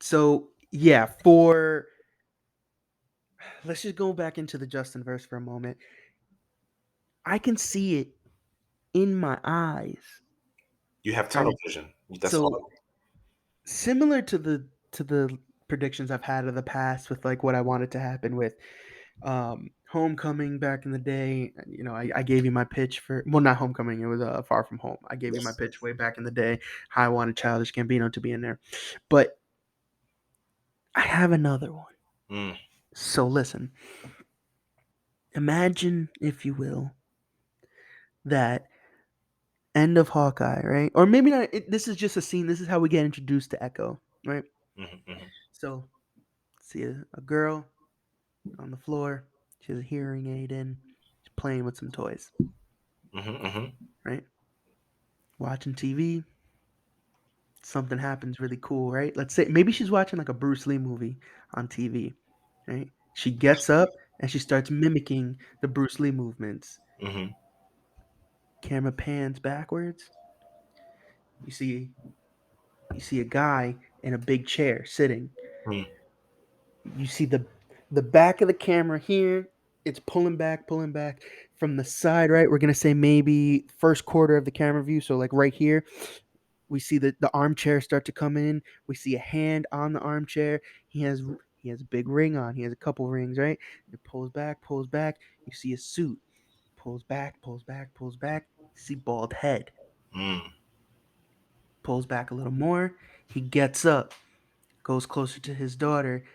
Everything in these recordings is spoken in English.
So yeah, for let's just go back into the Justin verse for a moment. I can see it in my eyes, You have tunnel right? vision. That's So all. similar to the predictions I've had of the past with like what I wanted to happen with Homecoming back in the day. I gave you my pitch for, well, not Homecoming, it was Far From Home. I gave you my Yes. pitch way back in the day how I wanted Childish Gambino to be in there. But I have another one. Mm, So listen, imagine if you will that end of Hawkeye, right? Or maybe not. This is just a scene. This is how we get introduced to Echo, right? hmm So, see a girl on the floor. She has a hearing aid in. She's playing with some toys, hmm hmm right? Watching TV. Something happens really cool, right? Let's say maybe she's watching like a Bruce Lee movie on TV, right? She gets up and she starts mimicking the Bruce Lee movements. hmm Camera pans backwards. You see you see a guy in a big chair sitting. You see the back of the camera here. It's pulling back from the side, right? We're gonna say maybe first quarter of the camera view. So like right here, we see the armchair start to come in. We see a hand on the armchair. He has a big ring on. He has a couple rings, right? It pulls back, pulls back. You see a suit. Pulls back, pulls back, pulls back. You see bald head. Mm. Pulls back a little more. He gets up, goes closer to his daughter.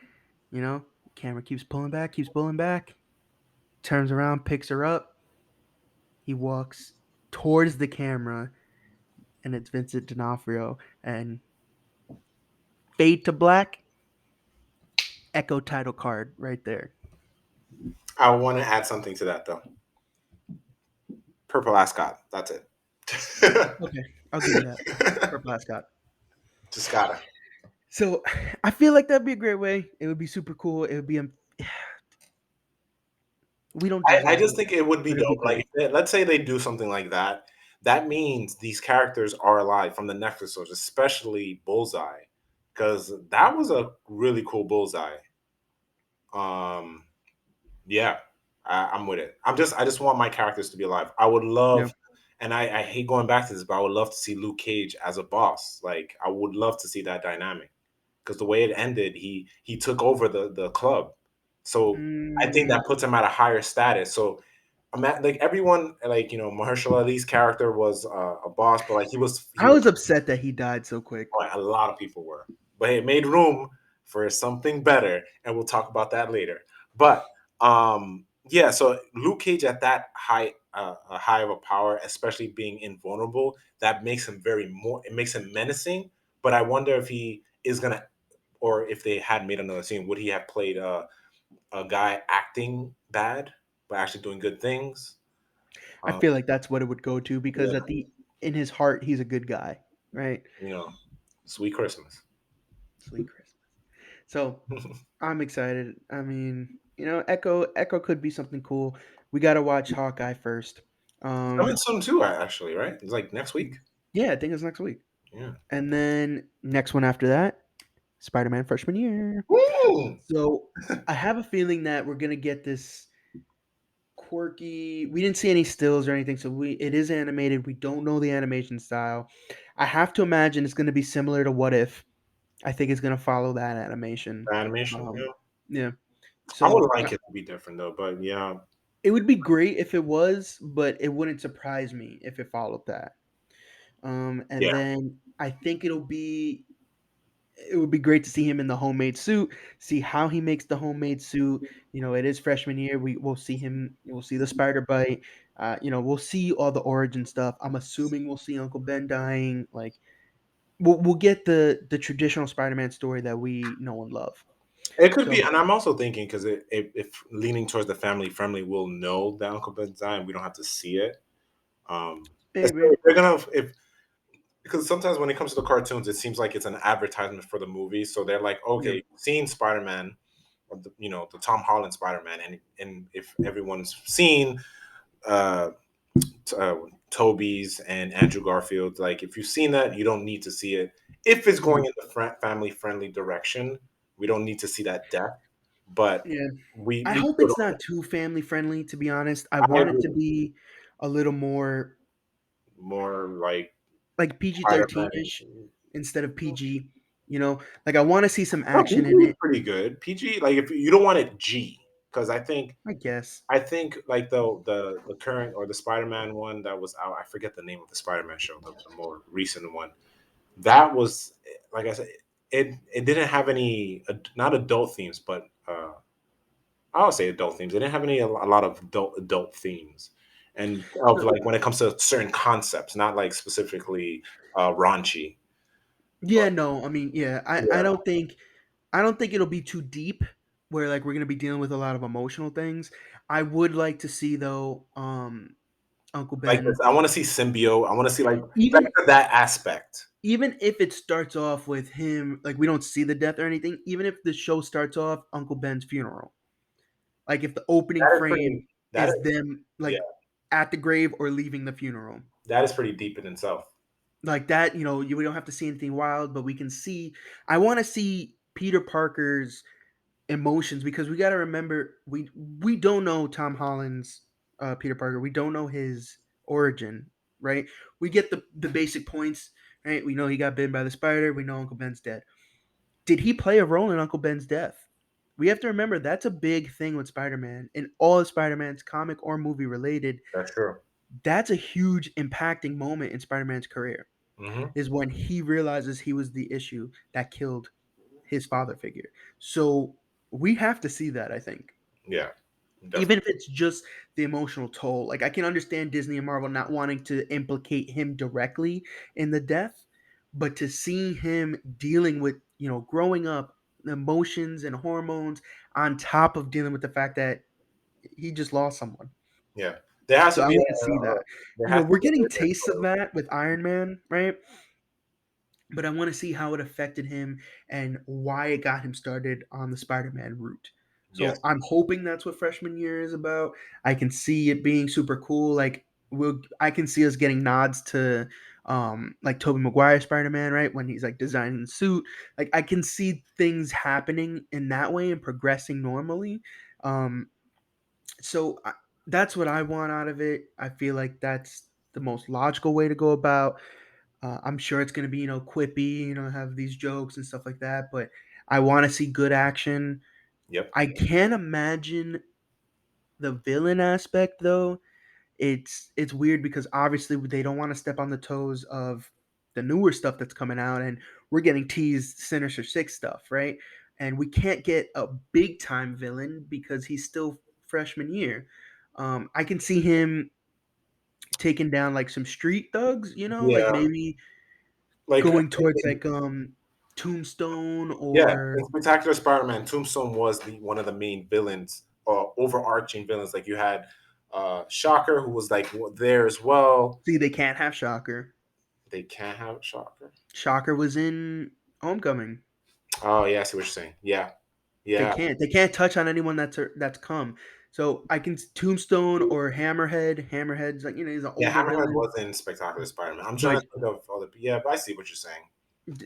You know, camera keeps pulling back. Turns around, picks her up. He walks towards the camera, and it's Vincent D'Onofrio. And fade to black. Echo title card right there. I want to add something to that though. Purple ascot. That's it. Okay, I'll give you that. Purple Ascot. Just gotta. So I feel like that'd be a great way. It would be super cool. It would be we don't I deserve just it, think it would be but it'd be dope. Like, great. let's say they do something like that. That means these characters are alive from the Netflix shows, especially Bullseye, because that was a really cool Bullseye. Um, yeah, I'm with it. I just want my characters to be alive. I would Yeah. love, and I hate going back to this, but I would love to see Luke Cage as a boss. Like, I would love to see that dynamic because the way it ended, he took over the club. So I think Mm, that puts him at a higher status. So I'm at, like everyone, like Mahershala Ali's character was a boss, but like he I was was upset that he died so quick. a lot of people were, but it made room for something better, and we'll talk about that later. But yeah, so Luke Cage at that high, a high of a power, especially being invulnerable, that makes him it makes him menacing. But I wonder if he is gonna, or if they had made another scene, would he have played a guy acting bad but actually doing good things? I Um, feel like that's what it would go to because yeah, at the in his heart he's a good guy, right? you know, Sweet Christmas. Sweet Christmas. So I'm excited. I mean, Echo could be something cool. We got to watch Hawkeye first. Coming Um, soon too, actually, right? It's like next week. yeah, I think it's next week. Yeah. And then next one after that, Spider-Man freshman year. Woo! So I have a feeling that we're gonna get this quirky. We didn't see any stills or anything, so it is animated. We don't know the animation style. I have to imagine it's gonna be similar to What If. I think it's gonna follow that animation. The animation, Um, yeah. yeah. I would So like it to be different though, but yeah. it would be great if it was, but it wouldn't surprise me if it followed that. And Yeah. then I think it would be great to see him in the homemade suit, see how he makes the homemade suit. It is freshman year. We'll see him. We'll see the spider bite. We'll see all the origin stuff. I'm assuming we'll see Uncle Ben dying. Like we'll get the traditional Spider-Man story that we know and love. It could be, So and I'm also thinking because if leaning towards the family friendly, we'll know that Uncle Ben's dying. We don't have to see it. maybe, If they're gonna if because sometimes when it comes to the cartoons, it seems like it's an advertisement for the movie. So they're like, yeah, okay, seeing Spider Man, the Tom Holland Spider Man, and if everyone's seen uh, uh, Toby's and Andrew Garfield. Like, if you've seen that, you don't need to see it. if it's going Mhm. in the family friendly direction, we don't need to see that death. But Yeah. I we hope still it's don't. not too family friendly, to be honest. I I want it to agree. be a little more More like like PG Spider 13 Man. ish instead of PG. Like I want to see some No, action PG in is it. pretty good. PG, like if you don't want it G, because I guess. I think like the current or the Spider Man one that was out, I forget the name of the Spider Man show, the more recent one. That was like I said, it didn't have any not adult themes, but I would say adult themes. It didn't have a lot of adult themes, and of No, like when it comes to certain concepts, not like specifically raunchy. yeah, no. I mean, yeah. I Yeah, don't think it'll be too deep where like we're gonna be dealing with a lot of emotional things. I would like to see though, Uncle like this. Ben, I want to see symbiote. I want to see like even that aspect. even if it starts off with him, like we don't see the death or anything, even if the show starts off Uncle Ben's funeral, like if the opening That is pretty. frame That is is them yeah. like at the grave or leaving the funeral, That is pretty deep in itself. like that, we don't have to see anything wild, but we can see. I want to see Peter Parker's emotions because we got to remember we don't know Tom Holland's Peter Parker. We don't know his origin, right? We get the basic points, right? We know he got bitten by the spider. We know Uncle Ben's dead. Did he play a role in Uncle Ben's death? We have to remember that's a big thing with Spider-Man and all of Spider-Man's comic or movie related. That's true. That's a huge impacting moment in Spider-Man's career Hmm. is when he realizes he was the issue that killed his father figure. So we have to see that, I think. Yeah, Even definitely. if it's just the emotional toll. Like I can understand Disney and Marvel not wanting to implicate him directly in the death, but to see him dealing with, growing up, emotions and hormones on top of dealing with the fact that he just lost someone. Yeah, there has So to I be want to see that. there has to We're be a getting witness tastes of for that with Iron Man, right? But I want to see how it affected him and why it got him started on the Spider-Man route. yes. So I'm hoping that's what freshman year is about. I can see it being super cool. Like I can see us getting nods to like Tobey Maguire Spider-Man, right? When he's like designing the suit. Like I can see things happening in that way and progressing normally. Um so I, that's what I want out of it. I feel like that's the most logical way to go about. I'm sure it's going to be, quippy, have these jokes and stuff like that. But I want to see good action. Yep. I can't imagine the villain aspect though. It's weird because obviously they don't want to step on the toes of the newer stuff that's coming out, and we're getting teased Sinister Six stuff, right? And we can't get a big time villain because he's still freshman year. I can see him taking down like some street thugs, like Yeah. maybe Like going towards like Tombstone yeah, or in Spectacular Spider-Man, Tombstone was the one of the main villains, overarching villains. Like you had Shocker, who was like there as well. see they can't have Shocker. They can't have Shocker. Shocker was in Homecoming. Oh yeah, I see what you're saying. Yeah, They yeah, can't. They can't touch on anyone that's come. So I can Tombstone or Hammerhead. Hammerhead's like he's an yeah. older Hammerhead villain, was in Spectacular Spider-Man. I'm trying but to think of other. Yeah, but I see what you're saying.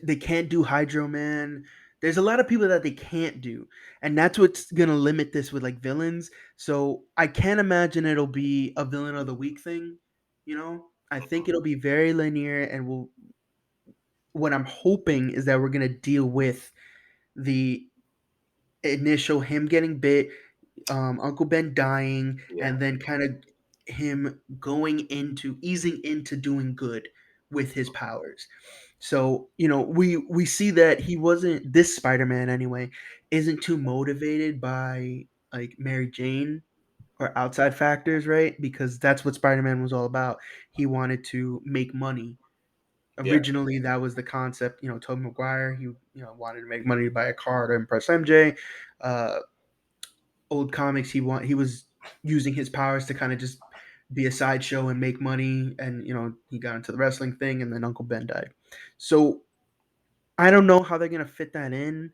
they can't do Hydro Man. There's a lot of people that they can't do, and that's what's gonna limit this with like villains. So I can't imagine it'll be a villain of the week thing. I think it'll be very linear, and we'll. What I'm hoping is that we're gonna deal with the initial him getting bit, Uncle Ben dying, Yeah, and then kind of him going into easing into doing good with his powers. So we see that he wasn't this Spider-Man anyway, isn't too motivated by like Mary Jane or outside factors, right? Because that's what Spider-Man was all about. He wanted to make money. yeah, Originally, that was the concept. Tobey Maguire, he wanted to make money to buy a car to impress MJ. Uh, Old comics, he was using his powers to kind of just be a sideshow and make money, and he got into the wrestling thing, and then Uncle Ben died. So I don't know how they're gonna fit that in,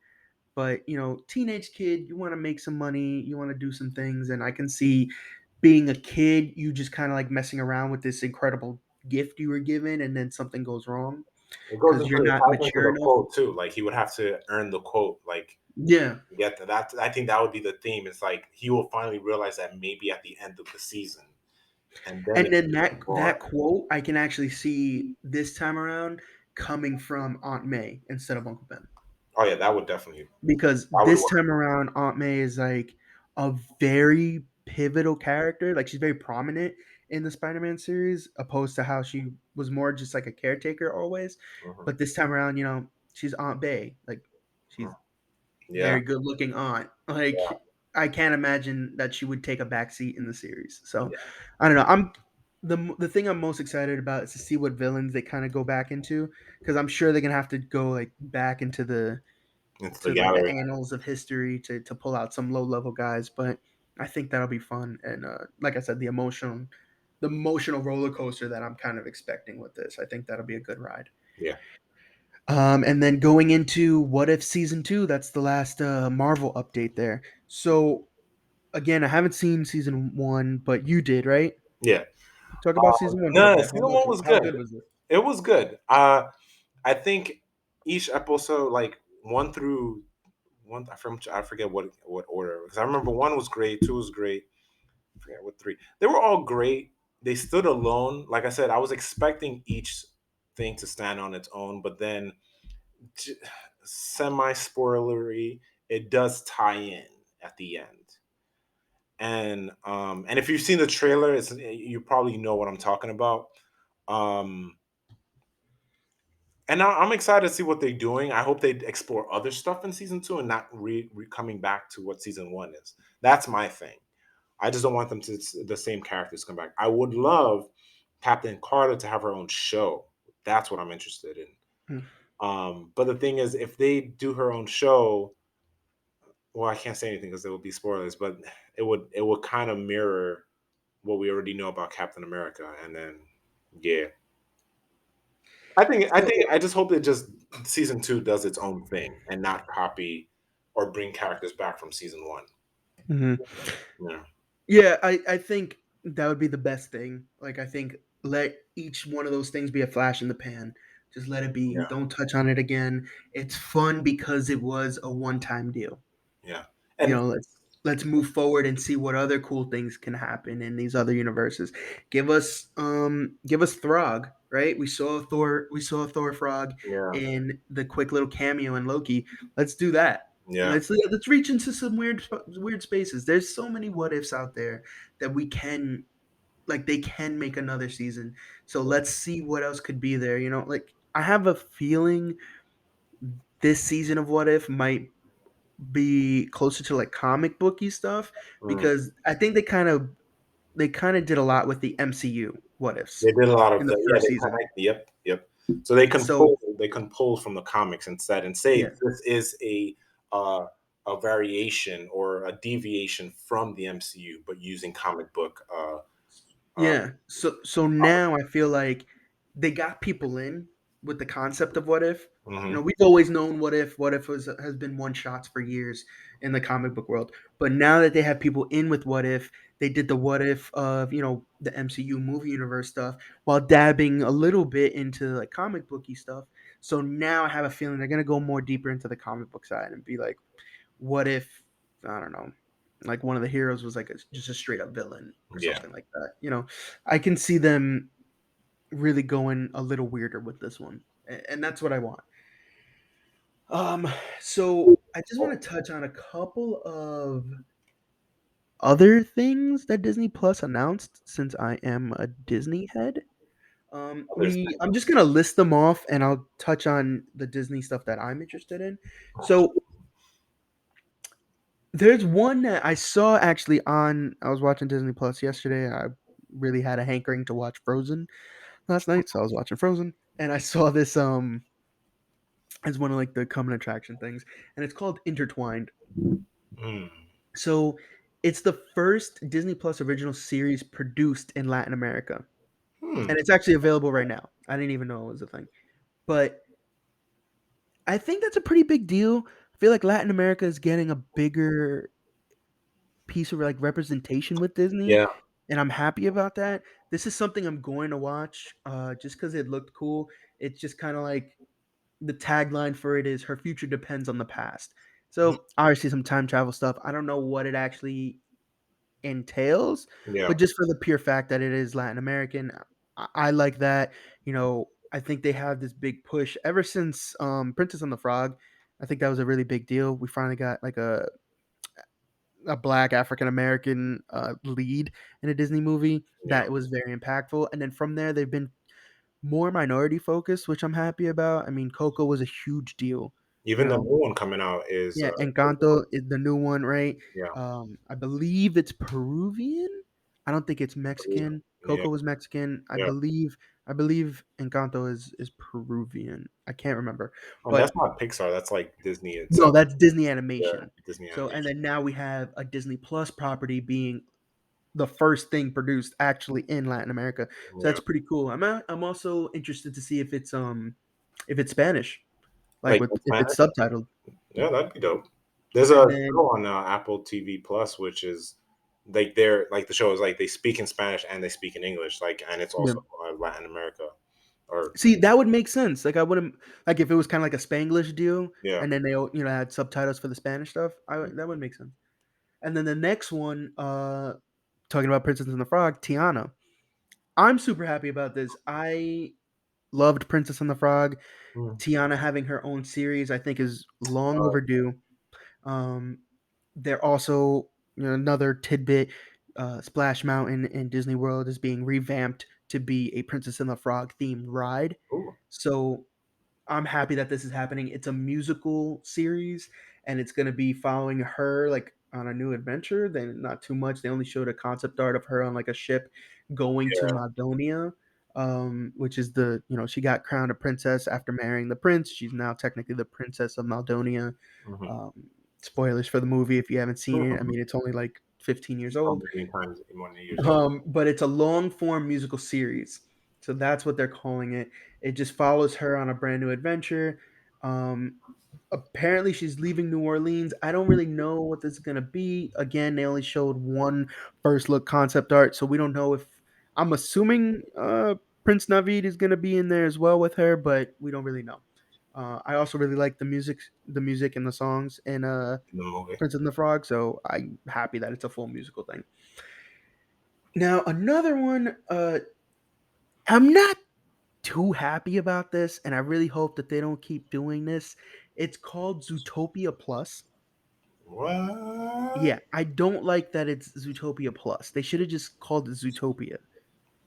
but teenage kid, you want to make some money, you want to do some things, and I can see being a kid, you just kind of like messing around with this incredible gift you were given, and then something goes wrong. It goes because into you're the not ties into mature the enough. quote too. Like he would have to earn the quote. Like Yeah. get that. That I think that would be the theme. It's like he will finally realize that maybe at the end of the season, and then And it's then even that more. quote I can actually see this time around coming from Aunt May instead of Uncle Ben. Oh yeah, that would definitely Because that would this work. time around Aunt May is like a very pivotal character. Like she's very prominent in the Spider-Man series, opposed to how she was more just like a caretaker always. Mhm. But this time around, she's Aunt Bay. Like Mhm. she's Yeah, very good looking aunt. Like I can't imagine that she would take a back seat in the series. So yeah, I don't know. The thing I'm most excited about is to see what villains they kind of go back into, because I'm sure they're gonna have to go like back into into the to like the gallery. annals of history to pull out some low level guys. But I think that'll be fun. And like I said, the emotional roller coaster that I'm kind of expecting with this, I think that'll be a good ride. Yeah, And then going into What If season two, that's the last Marvel update there. So again, I haven't seen season one, but you did, right? yeah. Talk about season one for a No, bit. season one was How good. good was it? It was good. I think each episode, like one through one, I forget what order because I remember one was great, two was great. I forget what three. They were all great. They stood alone. Like I said, I was expecting each thing to stand on its own, but then semi spoilery, it does tie in at the end. And if you've seen the trailer, you probably know what I'm talking about. Um, and I'm excited to see what they're doing. I hope they explore other stuff in season two and not coming back to what season one is. That's my thing. I just don't want them to the same characters come back. I would love Captain Carter to have her own show. That's what I'm interested in. Hmm. But the thing is, if they do her own show, well, I can't say anything because there will be spoilers. But it would kind of mirror what we already know about Captain America, and then yeah, I think I just hope that just season two does its own thing and not copy or bring characters back from season one. Mhm. Yeah, Yeah, I think that would be the best thing. Like I think let each one of those things be a flash in the pan. Just let it be. yeah, Don't touch on it again. It's fun because it was a one-time deal. yeah, you and know let's move forward and see what other cool things can happen in these other universes. Give us Throg, right? We saw a Thor frog yeah, in the quick little cameo in Loki. Let's do that. yeah, Let's reach into some weird spaces. There's so many what ifs out there that we can, like, they can make another season. So let's see what else could be there. Like, I have a feeling this season of What If might be closer to like comic booky stuff, mm. because I think they kind of did a lot with the MCU what ifs They did a lot in of the the yeah. first They season. connect. Yep, yep. So they can So pull from the comics instead and say yeah, this is uh, a variation or a deviation from the MCU, but using comic book. Uh, yeah. So now I feel like they got people in with the concept of what if. hmm We've always known what if has been one shots for years in the comic book world. But now that they have people in with what if, they did the what if of, the MCU movie universe stuff while dabbing a little bit into like comic booky stuff. So now I have a feeling they're gonna go more deeper into the comic book side and be like, what if, I don't know, like one of the heroes was like just a straight up villain or yeah. something like that. I can see them really going a little weirder with this one, and that's what I want. Um, so I just want to touch on a couple of other things that Disney Plus announced, since I am a Disney head. There's I'm just gonna list them off, and I'll touch on the Disney stuff that I'm interested in. So there's one that I saw actually on. I was watching Disney Plus yesterday. I really had a hankering to watch Frozen last night, so I was watching Frozen, and I saw this as one of like the coming attraction things, and it's called Intertwined. mm, So it's the first Disney Plus original series produced in Latin America, hmm, and it's actually available right now. I didn't even know it was a thing, but I think that's a pretty big deal. I feel like Latin America is getting a bigger piece of like representation with Disney, yeah, and I'm happy about that. This is something I'm going to watch just because it looked cool. It's just kind of like the tagline for it is her future depends on the past. Mhm. So obviously some time travel stuff. I don't know what it actually entails, Yeah. but just for the pure fact that it is Latin American, I like that. I think they have this big push ever since Princess and the Frog. I think that was a really big deal. We finally got like a black African American lead in a Disney movie Yeah. that was very impactful. And then from there, they've been more minority focused, which I'm happy about. I mean, Coco was a huge deal. You Even the know, new one coming out is yeah, Encanto is the new one, right? yeah. I believe it's Peruvian. I don't think it's Mexican. Yeah. Coco was Mexican. I Yeah. believe. I believe Encanto is Peruvian. I can't remember, And that's but not Pixar, that's like Disney no, itself. that's Disney Yeah, Animation. Disney So, and animation. then now we have a Disney Plus property being the first thing produced actually in Latin America. So Yeah. that's pretty cool. I'm also interested to see if it's Spanish, like Like with in if it's Spanish? subtitled. Yeah, that'd be dope. There's And a then show on Apple TV Plus, which is like they're like the show is like they speak in Spanish and they speak in English, like, and it's yeah. also Latin America or See, that would make sense. Like I wouldn't like if it was kind of like a Spanglish deal, yeah. and then they had subtitles for the Spanish stuff. That would make sense. And then the next one, talking about Princess and the Frog, Tiana. I'm super happy about this. I loved Princess and the Frog. Mm. Tiana having her own series, I think, is long Uh, overdue. Um, they're also another tidbit. Splash Mountain in Disney World is being revamped to be a Princess and the Frog themed ride. ooh, So I'm happy that this is happening. It's a musical series, and it's going to be following her like on a new adventure. Then not too much. They only showed a concept art of her on like a ship going to yeah. Maldonia, which is she got crowned a princess after marrying the prince. She's now technically the princess of Maldonia. Mhm. Um, Spoilers for the movie if you haven't seen it. I mean, it's only like 15 years How old. many times more than years old? But it's a long form musical series. So that's what they're calling it. It just follows her on a brand new adventure. Um, Apparently, she's leaving New Orleans. I don't really know what this is going to be. Again, they only showed one first look concept art. So we don't know if. I'm assuming Prince Navid is going to be in there as well with her, but we don't really know. I also really like the music and the songs in In the movie. Prince and the Frog, so I'm happy that it's a full musical thing. Now, another one, I'm not too happy about this, and I really hope that they don't keep doing this. It's called Zootopia Plus. What? Yeah, I don't like that it's Zootopia Plus. They should have just called it Zootopia.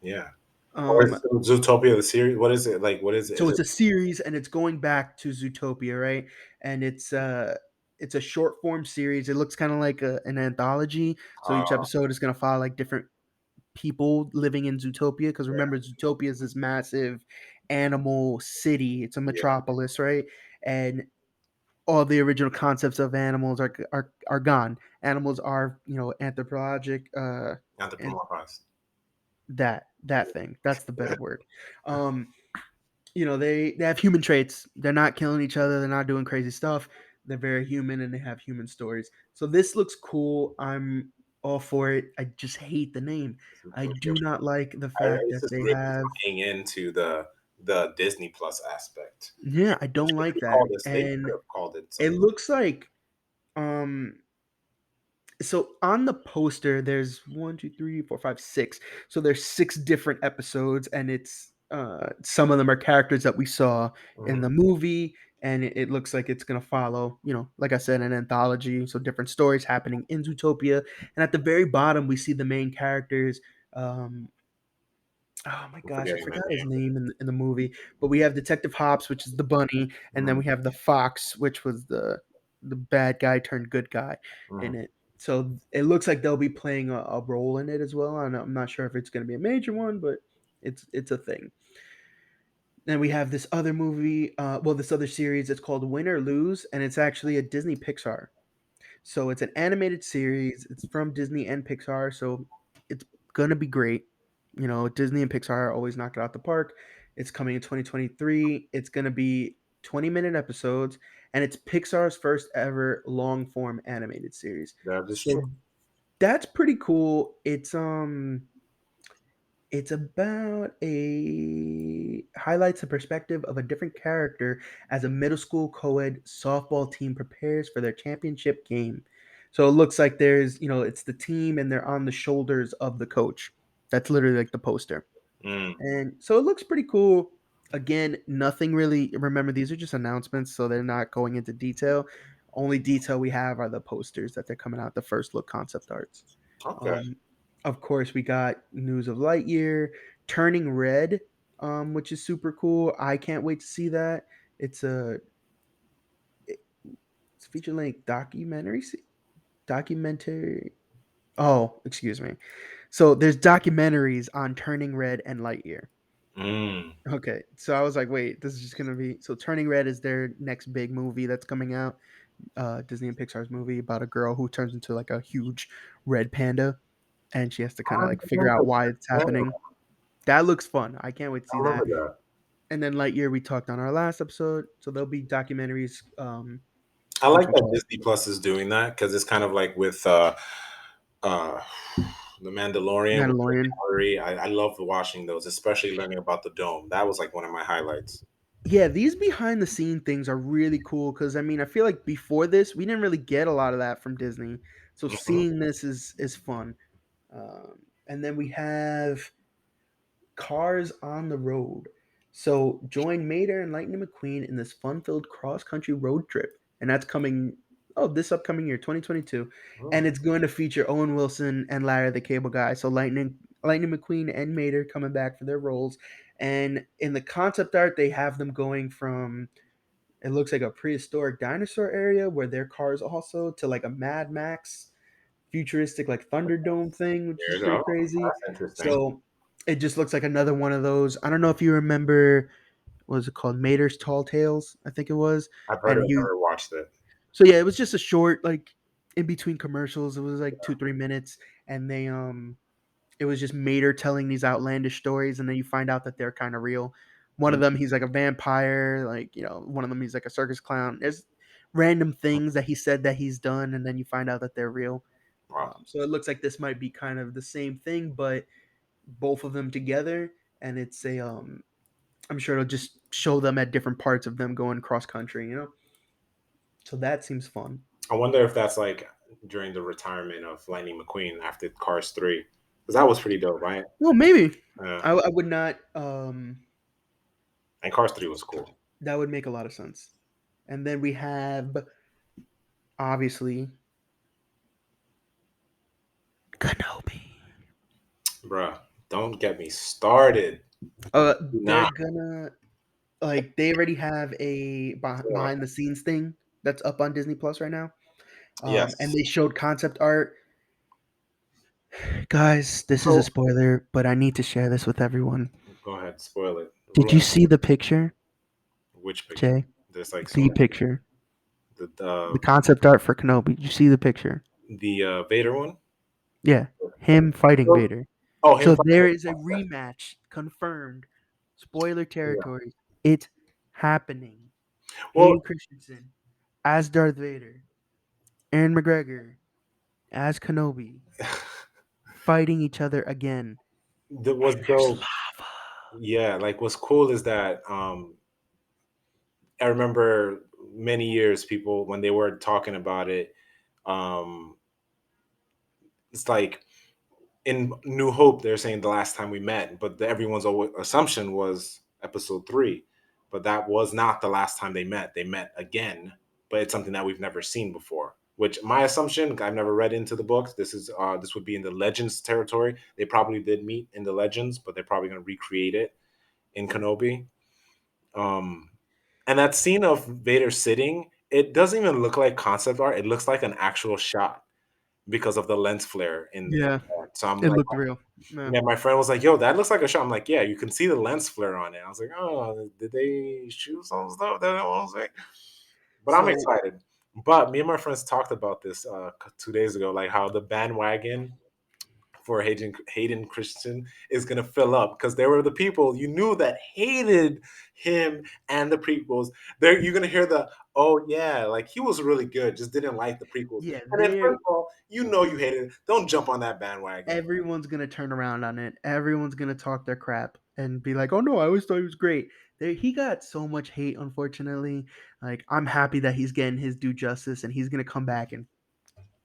Yeah. Or Um, is it Zootopia the series? What is it? Like what is it? so Is it it's a series, and it's going back to Zootopia, right? And it's a short form series. It looks kind of like an anthology. So each uh episode is going to follow like different people living in Zootopia because remember Zootopia is this massive animal city. It's a yeah, metropolis, right? And all the original concepts of animals are gone. Animals are anthropologic. And anthropomorphized. that thing. That's the better word. Um, they have human traits. They're not killing each other. They're not doing crazy stuff. They're very human and they have human stories. So this looks cool. I'm all for it. I just hate the name. I do not like the fact It's that just they really have. playing into the Disney Plus aspect. Yeah, I They don't should like have that. called this. They And could have called it it something. looks like um so on the poster there's one, two, three, four, five, six. So there's six different episodes, and it's some of them are characters that we saw in Mhm. the movie, and it looks like it's gonna follow, like I said, an anthology. So different stories happening in Zootopia. And at the very bottom we see the main characters. um Oh my I'm gosh, I forgetting their forgot his name. name in the movie, but we have Detective Hops, which is the bunny, and then Mhm. we have the fox, which was the bad guy turned good guy in Mhm. it. So it looks like they'll be playing a role in it as well. And I'm not sure if it's going to be a major one, but it's a thing. Then we have this other movie, this other series. It's called Win or Lose, and it's actually a Disney Pixar. So it's an animated series. It's from Disney and Pixar, so it's gonna be great. Disney and Pixar always knock it out the park. It's coming in 2023. It's gonna be 20-minute episodes, and it's Pixar's first ever long form animated series. That is true. So that's pretty cool. It's about a highlights the perspective of a different character as a middle school co-ed softball team prepares for their championship game. So it looks like it's the team and they're on the shoulders of the coach. That's literally like the poster. Mm, And so it looks pretty cool. Again, nothing really. Remember, these are just announcements, so they're not going into detail. Only detail we have are the posters that they're coming out, the first look concept arts. okay. Um, of course, we got news of Lightyear turning red, which is super cool. I can't wait to see that. It's a it's feature length documentary. Oh, excuse me. So there's documentaries on Turning Red and Lightyear. Mm, Okay, so I was like, wait, this is just gonna be so Turning Red is their next big movie that's coming out. Disney and Pixar's movie about a girl who turns into like a huge red panda, and she has to kind I of like figure remember out why it's that. happening. That looks fun. I can't wait to I see remember that. that. And then Lightyear, we talked on our last episode, so there'll be documentaries, I like that whatchamacallit, Disney Plus is doing that because it's kind of like with uh, The Mandalorian with Rick Mandalorian. and Morty. I love watching those, especially learning about the dome. That was like one of my highlights. Yeah, these behind the scene things are really cool because I mean I feel like before this we didn't really get a lot of that from Disney, so Mhm. seeing this is fun. And then we have Cars on the Road. So join Mater and Lightning McQueen in this fun-filled cross-country road trip, and that's coming. Oh, this upcoming year, 2022, and Oh, it's going to feature Owen Wilson and Larry the Cable Guy. So Lightning McQueen and Mater coming back for their roles, and in the concept art, they have them going from it looks like a prehistoric dinosaur area where their cars also to like a Mad Max futuristic like Thunderdome thing, which is there you pretty go. crazy. That's interesting. So it just looks like another one of those. I don't know if you remember what was it called? Mater's Tall Tales, I think it was. I've heard And it, he never watched it. so yeah, it was just a short like in between commercials. It was like 2-3 minutes, and they it was just Mater telling these outlandish stories, and then you find out that they're kind of real. One of Mm, them, he's like a vampire, like one of them, he's like a circus clown. There's random things that he said that he's done, and then you find out that they're real. wow. So it looks like this might be kind of the same thing, but both of them together, and it's a I'm sure it'll just show them at different parts of them going cross country. So that seems fun. I wonder if that's like during the retirement of Lightning McQueen after Cars 3. Because that was pretty dope, right? Well, maybe Yeah. I would not. And Cars 3 was cool. That would make a lot of sense. And then we have obviously Kenobi. Bruh, don't get me started. Do They're not. gonna like they already have a Yeah. behind the scenes thing that's up on Disney Plus right now. And Yes. they showed concept art. Guys, this is a So spoiler, but I need to share this with everyone. go ahead, spoil it. Did you see the picture, Which picture? Jay? There's like so The many. picture, The the concept art for Kenobi. Did you see the picture? Vader one. Yeah, him fighting Oh, Vader. oh, him So there fighting. is a rematch confirmed. Spoiler Yeah. territory. It's happening. Well, Hayden Christensen as Darth Vader. Aaron McGregor as Kenobi fighting each other again. what's And there's dope. lava. Yeah, like what's cool is that I remember many years people when they were talking about it. Um, it's like in New Hope, they're saying the last time we met, but everyone's assumption was episode 3. But that was not the last time they met. They met again, but it's something that we've never seen before. Which my assumption, I've never read into the books. This would be in the Legends territory. They probably did meet in the Legends, but they're probably going to recreate it in Kenobi. Um, and that scene of Vader sitting, it doesn't even look like concept art. It looks like an actual shot because of the lens flare in Yeah, that. So I'm it like, looked real. Yeah. yeah, my friend was like, "Yo, that looks like a shot." I'm like, "Yeah, you can see the lens flare on it." I was like, "Oh, did they shoot some stuff?" That I was like, but I'm So excited. But me and my friends talked about this 2 days ago, like how the bandwagon for Hayden Christian is gonna fill up because there were the people you knew that hated him and the prequels. There you're gonna hear the oh yeah, like he was really good, just didn't like the prequels. Yeah, And then they're first of all, you know you hated it. Don't jump on that bandwagon. everyone's gonna turn around on it. Everyone's gonna talk their crap and be like, "Oh no, I always thought he was great." He got so much hate, unfortunately. Like, I'm happy that he's getting his due justice, and he's gonna come back and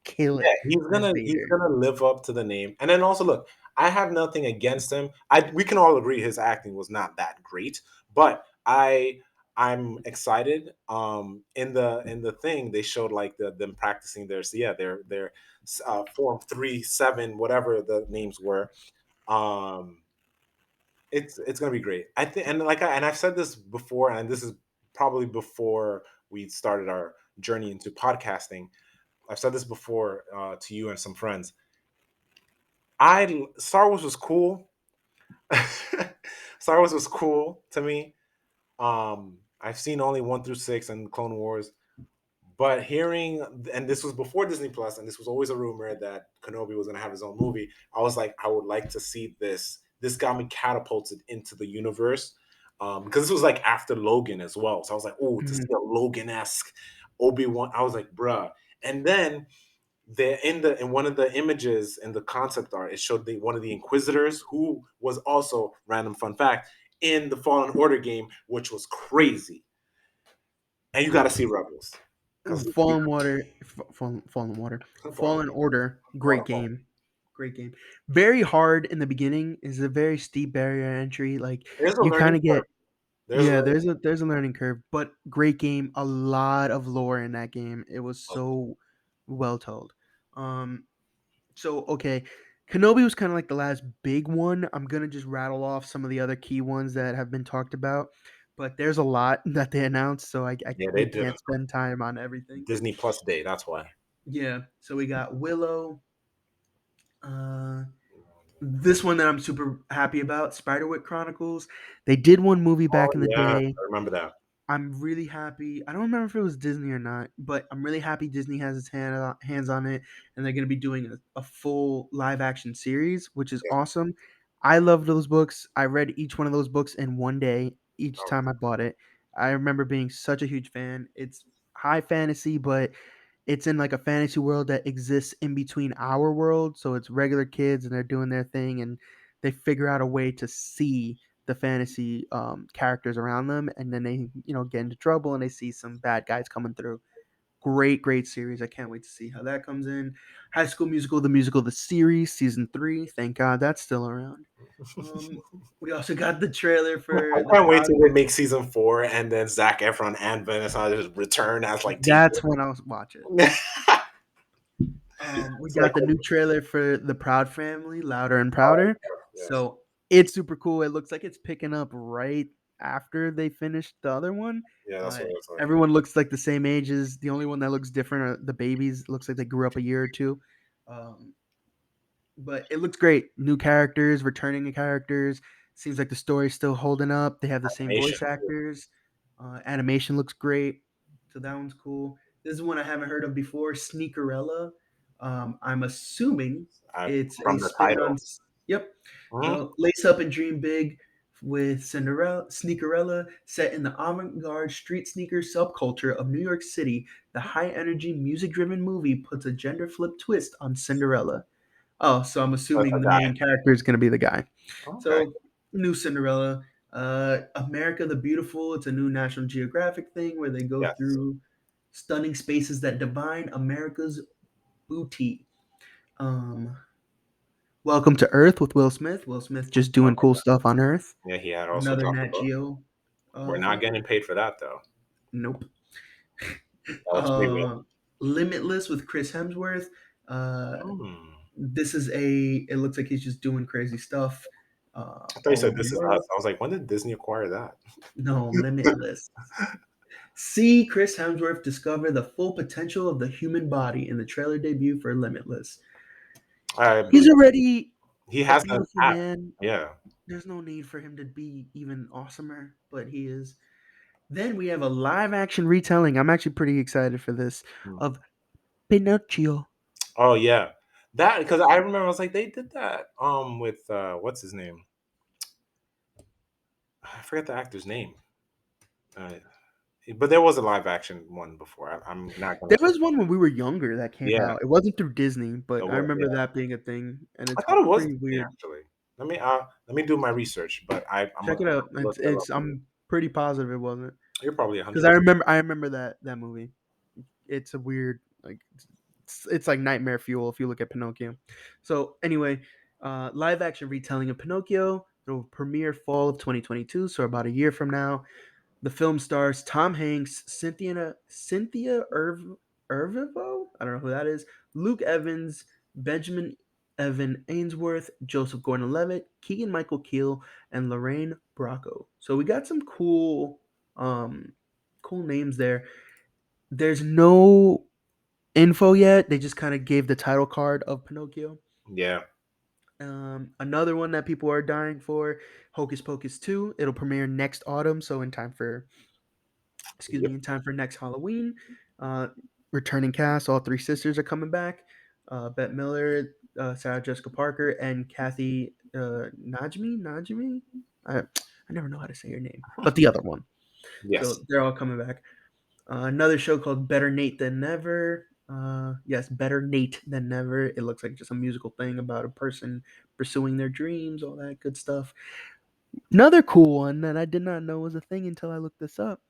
kill Yeah, it as he's Vader. gonna live up to the name. And then also look, I have nothing against him. I we can all agree his acting was not that great, but I'm excited. In the thing they showed like them practicing their so yeah their form 3, 7, whatever the names were. Um, it's gonna be great. I think and and I've said this before, and this is probably before we started our journey into podcasting. I've said this before to you and some friends. I Star Wars was cool. Star Wars was cool to me. I've seen only 1 through 6 and Clone Wars, but hearing and this was before Disney Plus, and this was always a rumor that Kenobi was going to have his own movie. I was like, I would like to see this. This got me catapulted into the universe because this was like after Logan as well. So I was like, oh, to see Mhm. a Logan esque Obi-Wan. I was like, bruh. And then in one of the images in the concept art, it showed the one of the Inquisitors who was also random fun fact in the Fallen Order game, which was crazy. And you got to see Rebels because Fallen Water, Fallen, Fallen Order. Great Waterfall. game, great game. Very hard in the beginning. Is a very steep barrier entry. Like, There's a you kind learning of curve. get. There's a Yeah, learning there's a learning curve, but great game. A lot of lore in that game. It was curve. so well told. Um, so okay, Kenobi was kind of like the last big one. I'm gonna just rattle off some of the other key ones that have been talked about, but there's a lot that they announced, so Yeah, they we did can't spend time on everything. Disney Plus Day. That's why. Yeah, so we got Willow. Uh, this one that I'm super happy about, Spiderwick Chronicles. They did one movie Oh back in the yeah, day. I remember that. I'm really happy. I don't remember if it was Disney or not, but I'm really happy Disney has its hands on it, and they're going to be doing a full live action series, which is Yeah. awesome. I love those books. I read each one of those books in one day each Oh, time I bought it. I remember being such a huge fan. It's high fantasy, but it's in like a fantasy world that exists in between our world. So it's regular kids and they're doing their thing and they figure out a way to see the fantasy characters around them, and then they get into trouble and they see some bad guys coming through. Great series. I can't wait to see how that comes in. High School Musical, the musical, the series, season 3. Thank God that's still around. We also got the trailer I for the can't wait Proud. till they make season 4 and then Zac Efron and Vanessa just return as like teachers. That's when I'll watch it. We It's like got the new trailer for the Proud Family, Louder and oh, Prouder. yes, So it's super cool. It looks like it's picking up right after they finished the other one. yeah, that's what it looks like. Everyone looks like the same ages. The only one that looks different are the babies. It looks like they grew up a year or two. Um, but it looks great. New characters, returning characters. Seems like the story's still holding up. They have the same Animation. voice actors. Animation looks great. So that one's cool. This is one I haven't heard of before, Sneakerella. I'm assuming it's a From the spin on. title. Yep. Mhm. Lace Up and Dream Big with Sneakerella, set in the avant-garde street sneaker subculture of New York City. The high-energy, music-driven movie puts a gender-flip twist on Cinderella. Oh, so I'm That's assuming a the guy. main character is going to be the guy. Okay. So, new Cinderella. America the Beautiful. It's a new National Geographic thing where they go Yes. through stunning spaces that define America's booty. Um, Welcome to Earth with Will Smith. Will Smith just doing Okay. cool stuff on Earth. Yeah, he had also Another dropped the Nat book. Geo We're not thing. getting paid for that though. Nope. That was free will. Uh, Limitless with Chris Hemsworth. Uh, Hmm. this is a. It looks like he's just doing crazy stuff I thought you all said over the This Is Us. world. I was like, when did Disney acquire that? No, Limitless. See Chris Hemsworth discover the full potential of the human body in the trailer debut for Limitless. I He's believe already he a has an beautiful app. man. Yeah. There's no need for him to be even awesomer, but he is. Then we have a live action retelling. I'm actually pretty excited for this Hmm. of Pinocchio. Oh yeah. That because I remember I was like, they did that with what's his name? I forget the actor's name. Uh, but there was a live action one before. I'm not gonna There say. was one when we were younger that came Yeah, out. It wasn't through Disney, it but I was. remember Yeah, that being a thing, and I it's thought it was pretty Disney weird. actually. Let me do my research, but I'm Check gonna it out. look it up. It's I'm pretty positive it wasn't. You're probably Because 100. I remember that movie. It's a weird like it's like nightmare fuel if you look at Pinocchio. So anyway, live action retelling of Pinocchio. It'll premiere fall of 2022, so about a year from now. The film stars Tom Hanks, Cynthia Erivo, I don't know who that is, Luke Evans, Benjamin Evan Ainsworth, Joseph Gordon-Levitt, Keegan Michael Keel, and Lorraine Bracco. So we got some um, cool names there. There's no info yet. They just kind of gave the title card of Pinocchio. Yeah. Another one that people are dying for, Hocus Pocus 2. It'll premiere next autumn, so Yep. in time for next Halloween. Uh, Returning cast, all three sisters are coming back. Bette Miller, Sarah Jessica Parker, and Kathy Najmi. I never know how to say her name, but the other one. Yes. So they're all coming back. Another show called Better Nate Than Never. Yes, Better Nate Than Never. It looks like just a musical thing about a person pursuing their dreams, all that good stuff. Another cool one that I did not know was a thing until I looked this up.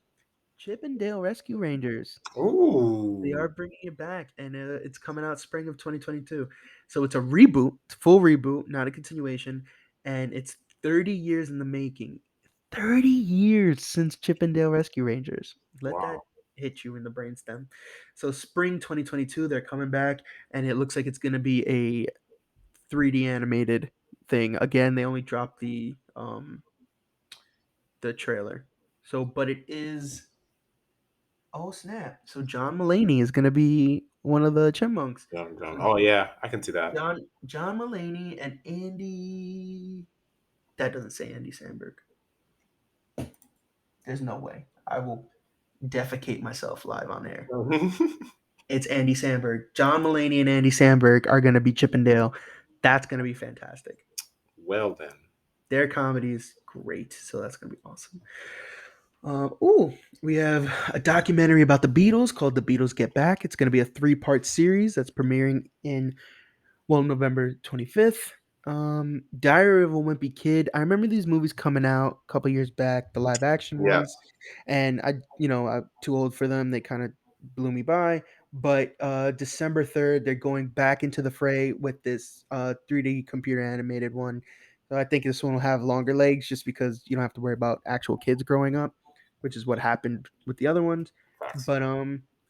Chip and Dale Rescue Rangers. They Ooh. are bringing it back, and it's coming out spring of 2022. So it's a reboot, it's a full reboot, not a continuation, and it's 30 years in the making. 30 years since Chip and Dale Rescue Rangers. Let that Wow. hit you in the brainstem. So spring 2022, they're coming back, and it looks like it's going to be a 3D animated thing. Again, they only dropped the trailer. So, but it is. Oh snap! So John Mulaney is gonna be one of the chipmunks. John, John. So Oh yeah, I can see that. John Mulaney and Andy. That doesn't say Andy Samberg. There's no way. I will defecate myself live on air. It's Andy Samberg. John Mulaney and Andy Samberg are gonna be Chip and Dale. That's gonna be fantastic. Well then. Their comedy is great, so that's gonna be awesome. Ooh, we have a documentary about the Beatles called "The Beatles Get Back." It's going to be a three-part series that's premiering in November 25th. Diary of a Wimpy Kid. I remember these movies coming out a couple years back, the live action ones, Yes. and I'm too old for them. They kind of blew me by. But December 3rd, they're going back into the fray with this 3D computer animated one. So I think this one will have longer legs just because you don't have to worry about actual kids growing up, which is what happened with the other ones. Facts. But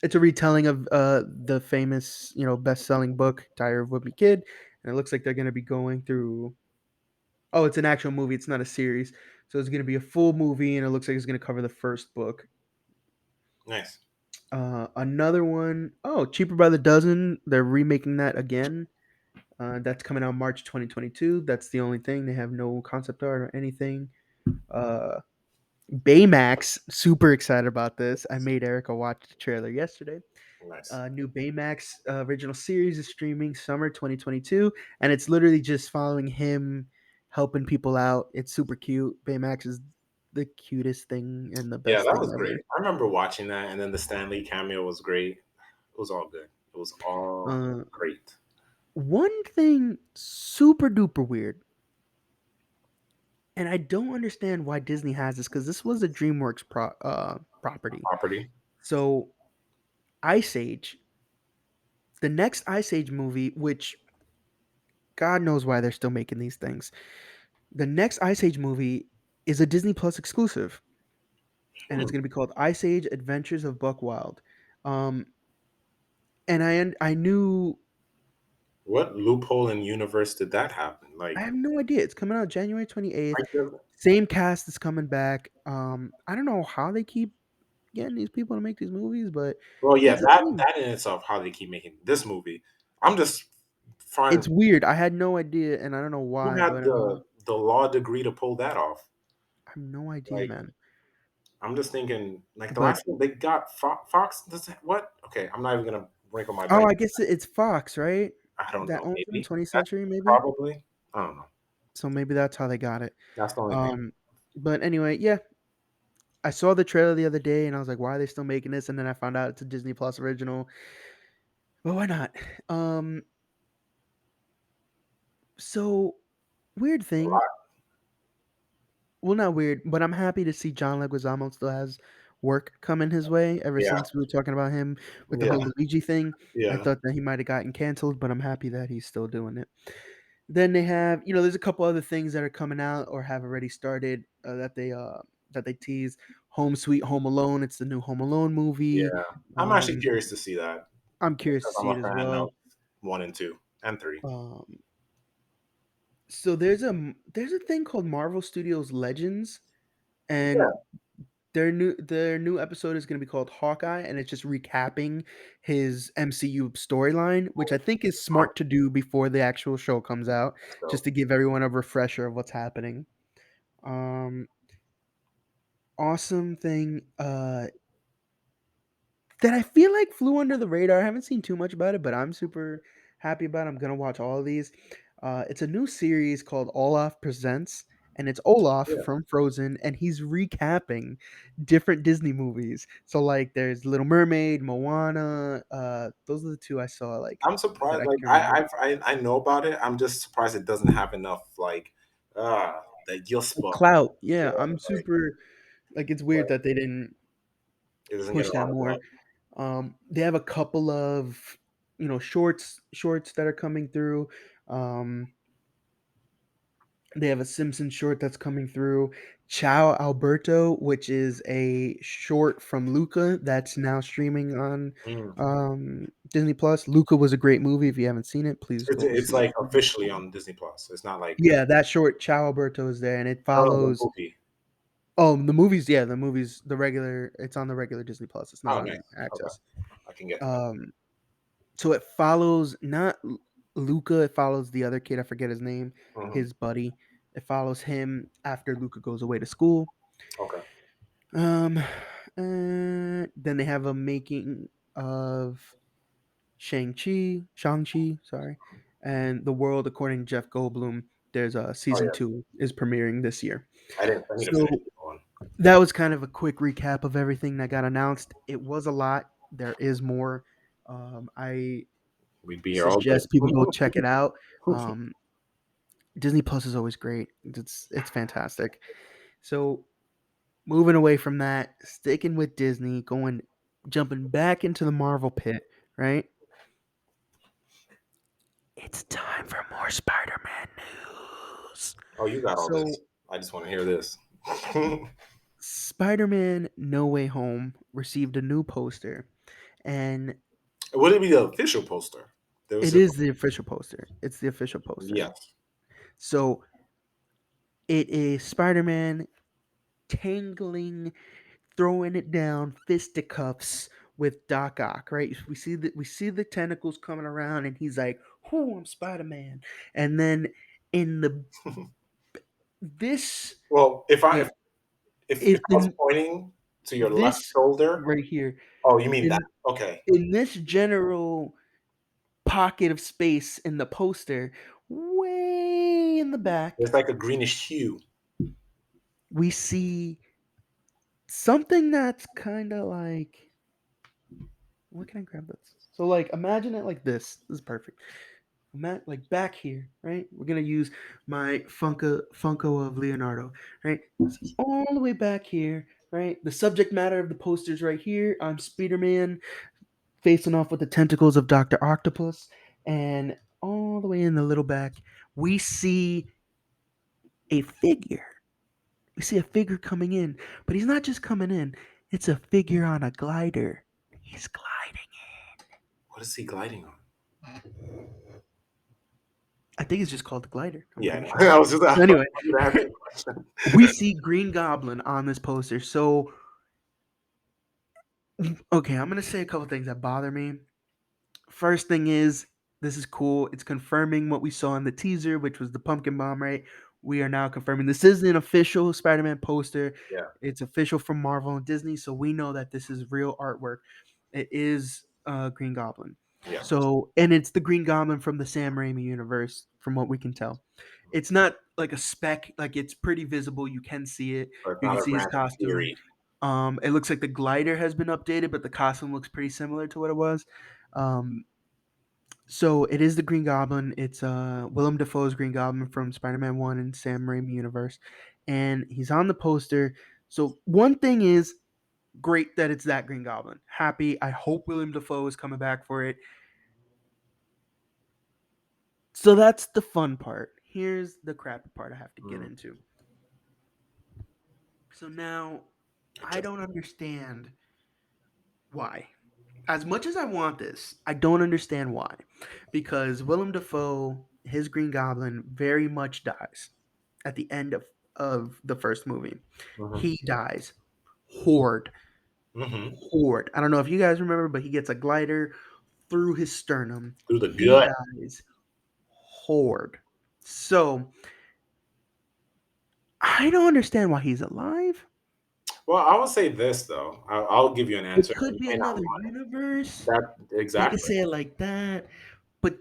it's a retelling of the famous, best-selling book Diary of a Wimpy Kid, and it looks like they're going to be going through. Oh, it's an actual movie. It's not a series, so it's going to be a full movie, and it looks like it's going to cover the first book. Nice. Another one, oh, Cheaper by the Dozen. They're remaking that again. That's coming out March 2022. That's the only thing. They have no concept art or anything. Uh, Baymax, super excited about this. I made Erica watch the trailer yesterday. Nice. New Baymax original series is streaming summer 2022, and it's literally just following him helping people out. It's super cute. Baymax is the cutest thing and the Yeah, best that thing was great. ever. I remember watching that, and then the Stanley cameo was great. It was all good. It was all Uh, great. One thing super duper weird, and I don't understand why Disney has this because this was a DreamWorks property. Property. So Ice Age, the next Ice Age movie, which God knows why they're still making these things. The next Ice Age movie is a Disney Plus exclusive, and Hmm. it's going to be called Ice Age: Adventures of Buck Wild. Um, and I knew What loophole in universe did that happen? I Like, have no idea. It's coming out January 28th. I just, Same cast is coming back. I don't know how they keep getting these people to make these movies, but well, yeah, it's a that thing. that in itself, how they keep making this movie. I'm just trying. It's weird. I had no idea, and I don't know Who why, had but the law degree to pull that off? I have no idea, Like, man. I'm just thinking, like the But last one they got Fox. Does what? Okay, I'm not even gonna wrinkle my oh, brain. I guess it's Fox, right? I don't that know. owns them, Maybe 20th that Century maybe. probably. I don't know. So maybe that's how they got it. That's the only thing. Um, but anyway, yeah, I saw the trailer the other day and I was like, why are they still making this? And then I found out it's a Disney Plus original. But why not? Um, so weird A thing. lot. Well, not weird, but I'm happy to see John Leguizamo still has work coming his way. Ever Yeah. since we were talking about him with the Yeah. whole Luigi thing, I Yeah. thought that he might have gotten canceled, but I'm happy that he's still doing it. Then they have, there's a couple other things that are coming out or have already started that they tease. Home Sweet Home Alone. It's the new Home Alone movie. Yeah. I'm actually Um, curious to see that I'm curious to because I'm see a it as fan of well. 1 and 2 and 3. Um, so there's a thing called Marvel Studios Legends, and Yeah. their new episode is going to be called Hawkeye, and it's just recapping his MCU storyline, which I think is Um, smart to do before the actual show comes out, just so to give everyone a refresher of what's happening. Um, awesome thing that I feel like flew under the radar. I haven't seen too much about it, but I'm super happy about it. I'm gonna watch all of these. It's a new series called Olaf Presents, and it's Olaf yeah. from Frozen, and he's recapping different Disney movies. So like, there's Little Mermaid, Moana. Those are the two I saw like I'm that surprised. I Like can remember. I know about it. I'm just surprised it doesn't have enough like the Yuspa. Clout, Yeah, yeah, I'm like, super like it's but weird that they didn't it doesn't get push a that lot of more. love. They have a couple of shorts that are coming through. Um, they have a Simpson short that's coming through. Ciao Alberto, which is a short from Luca that's now streaming on Mm. Disney Plus. Luca was a great movie. If you haven't seen it, please go It's see it. like officially on Disney Plus. It's not like Yeah, that short Ciao Alberto is there, and it no, no, the follows. movie. Oh, the movies. Yeah, the movies. The regular. It's on the regular Disney Plus. It's not Oh, on nice. Okay, Access. I can get that. Um, So it follows not Luca, it follows the other kid, I forget his name, Hmm. his buddy. It follows him after Luca goes away to school. Okay. Um then they have a making of Shang-Chi, sorry. And The World According to Jeff Goldblum. There's a Oh season yeah. 2 is premiering this year. I didn't. I need to So finish this one. that was kind of a quick recap of everything that got announced. It was a lot. There is more. I We'd be here all suggest people go day. check it out. Um, Disney Plus is always great. It's fantastic. So moving away from that, sticking with Disney, jumping back into the Marvel pit, right? It's time for more Spider-Man news. Oh, you got all So this. I just want to hear this. Spider-Man No Way Home received a new poster, and Would it be the official poster? There was it a, is the official poster. It's the official poster. yes. So it is Spider-Man tangling, throwing it down fisticuffs with Doc Ock, right? We see the tentacles coming around, and he's like, "Whoo, I'm Spider Man!" And then in the this Well, wait, if if I was the pointing to your left this shoulder, right here oh, you mean that? in Okay. in this general pocket of space in the poster, way in the It's back, like a greenish hue. we see something that's kind of like, what can I grab this? So like, imagine it like this. This is perfect. Like back here, right? We're gonna use my Funko of Leonardo, right? It's all the way back here, right? The subject matter of the posters right here. I'm Spider-Man facing off with the tentacles of Doctor Octopus, and all the way in the little back, we see a figure. We see a figure coming in, but he's not just coming in. It's a figure on a glider. He's gliding. What is he gliding on? I think it's just called the glider. I'm Yeah, pretty sure. I was just I So anyway, was gonna ask that we question. see Green Goblin on this poster. So, okay, I'm gonna say a couple things that bother me. First thing is, this is cool. It's confirming what we saw in the teaser, which was the pumpkin bomb, right? We are now confirming this is an official Spider-Man poster. Yeah. It's official from Marvel and Disney, so we know that this is real artwork. It is Green Goblin. Yeah. So, and it's the Green Goblin from the Sam Raimi universe, from what we can tell. It's not like a speck; like it's pretty visible. You can see it. So it's You not can a see his random costume. theory. It looks like the glider has been updated, but the costume looks pretty similar to what it was. Um, so it is the Green Goblin. It's Willem Dafoe's Green Goblin from Spider-Man 1 and Sam Raimi universe, and he's on the poster. So one thing is great that it's that Green Goblin. Happy. I hope Willem Dafoe is coming back for it. So that's the fun part. Here's the crappy part I have to get Mm, into. So now I I just don't understand why. As much as I want this, I don't understand why. Because Willem Dafoe, his Green Goblin, very much dies at the end of the first movie. hmm He dies. Horde. hmm Horde. I don't know if you guys remember, but he gets a glider through his sternum. through the He gut. dies. Horde. So I don't understand why he's alive. Well, I will say this though. I'll give you an It answer. could You be may not another want it. universe. That You could exactly. say it like that, but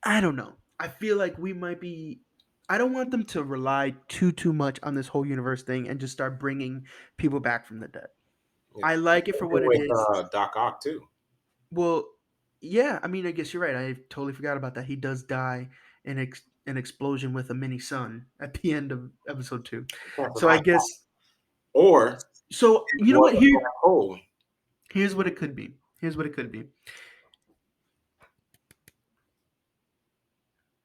I don't know. I feel like we might be. I don't want them to rely too much on this whole universe thing and just start bringing people back from the dead. Yeah. I like it for Same thing what it with is. Doc Ock too. Well, yeah. I mean, I guess you're right. I totally forgot about that. He does die in an explosion with a mini sun at the end of episode 2. Can't So I survive. guess. Or So it you know was what? a black hole. Here's what it could be. Here's what it could be.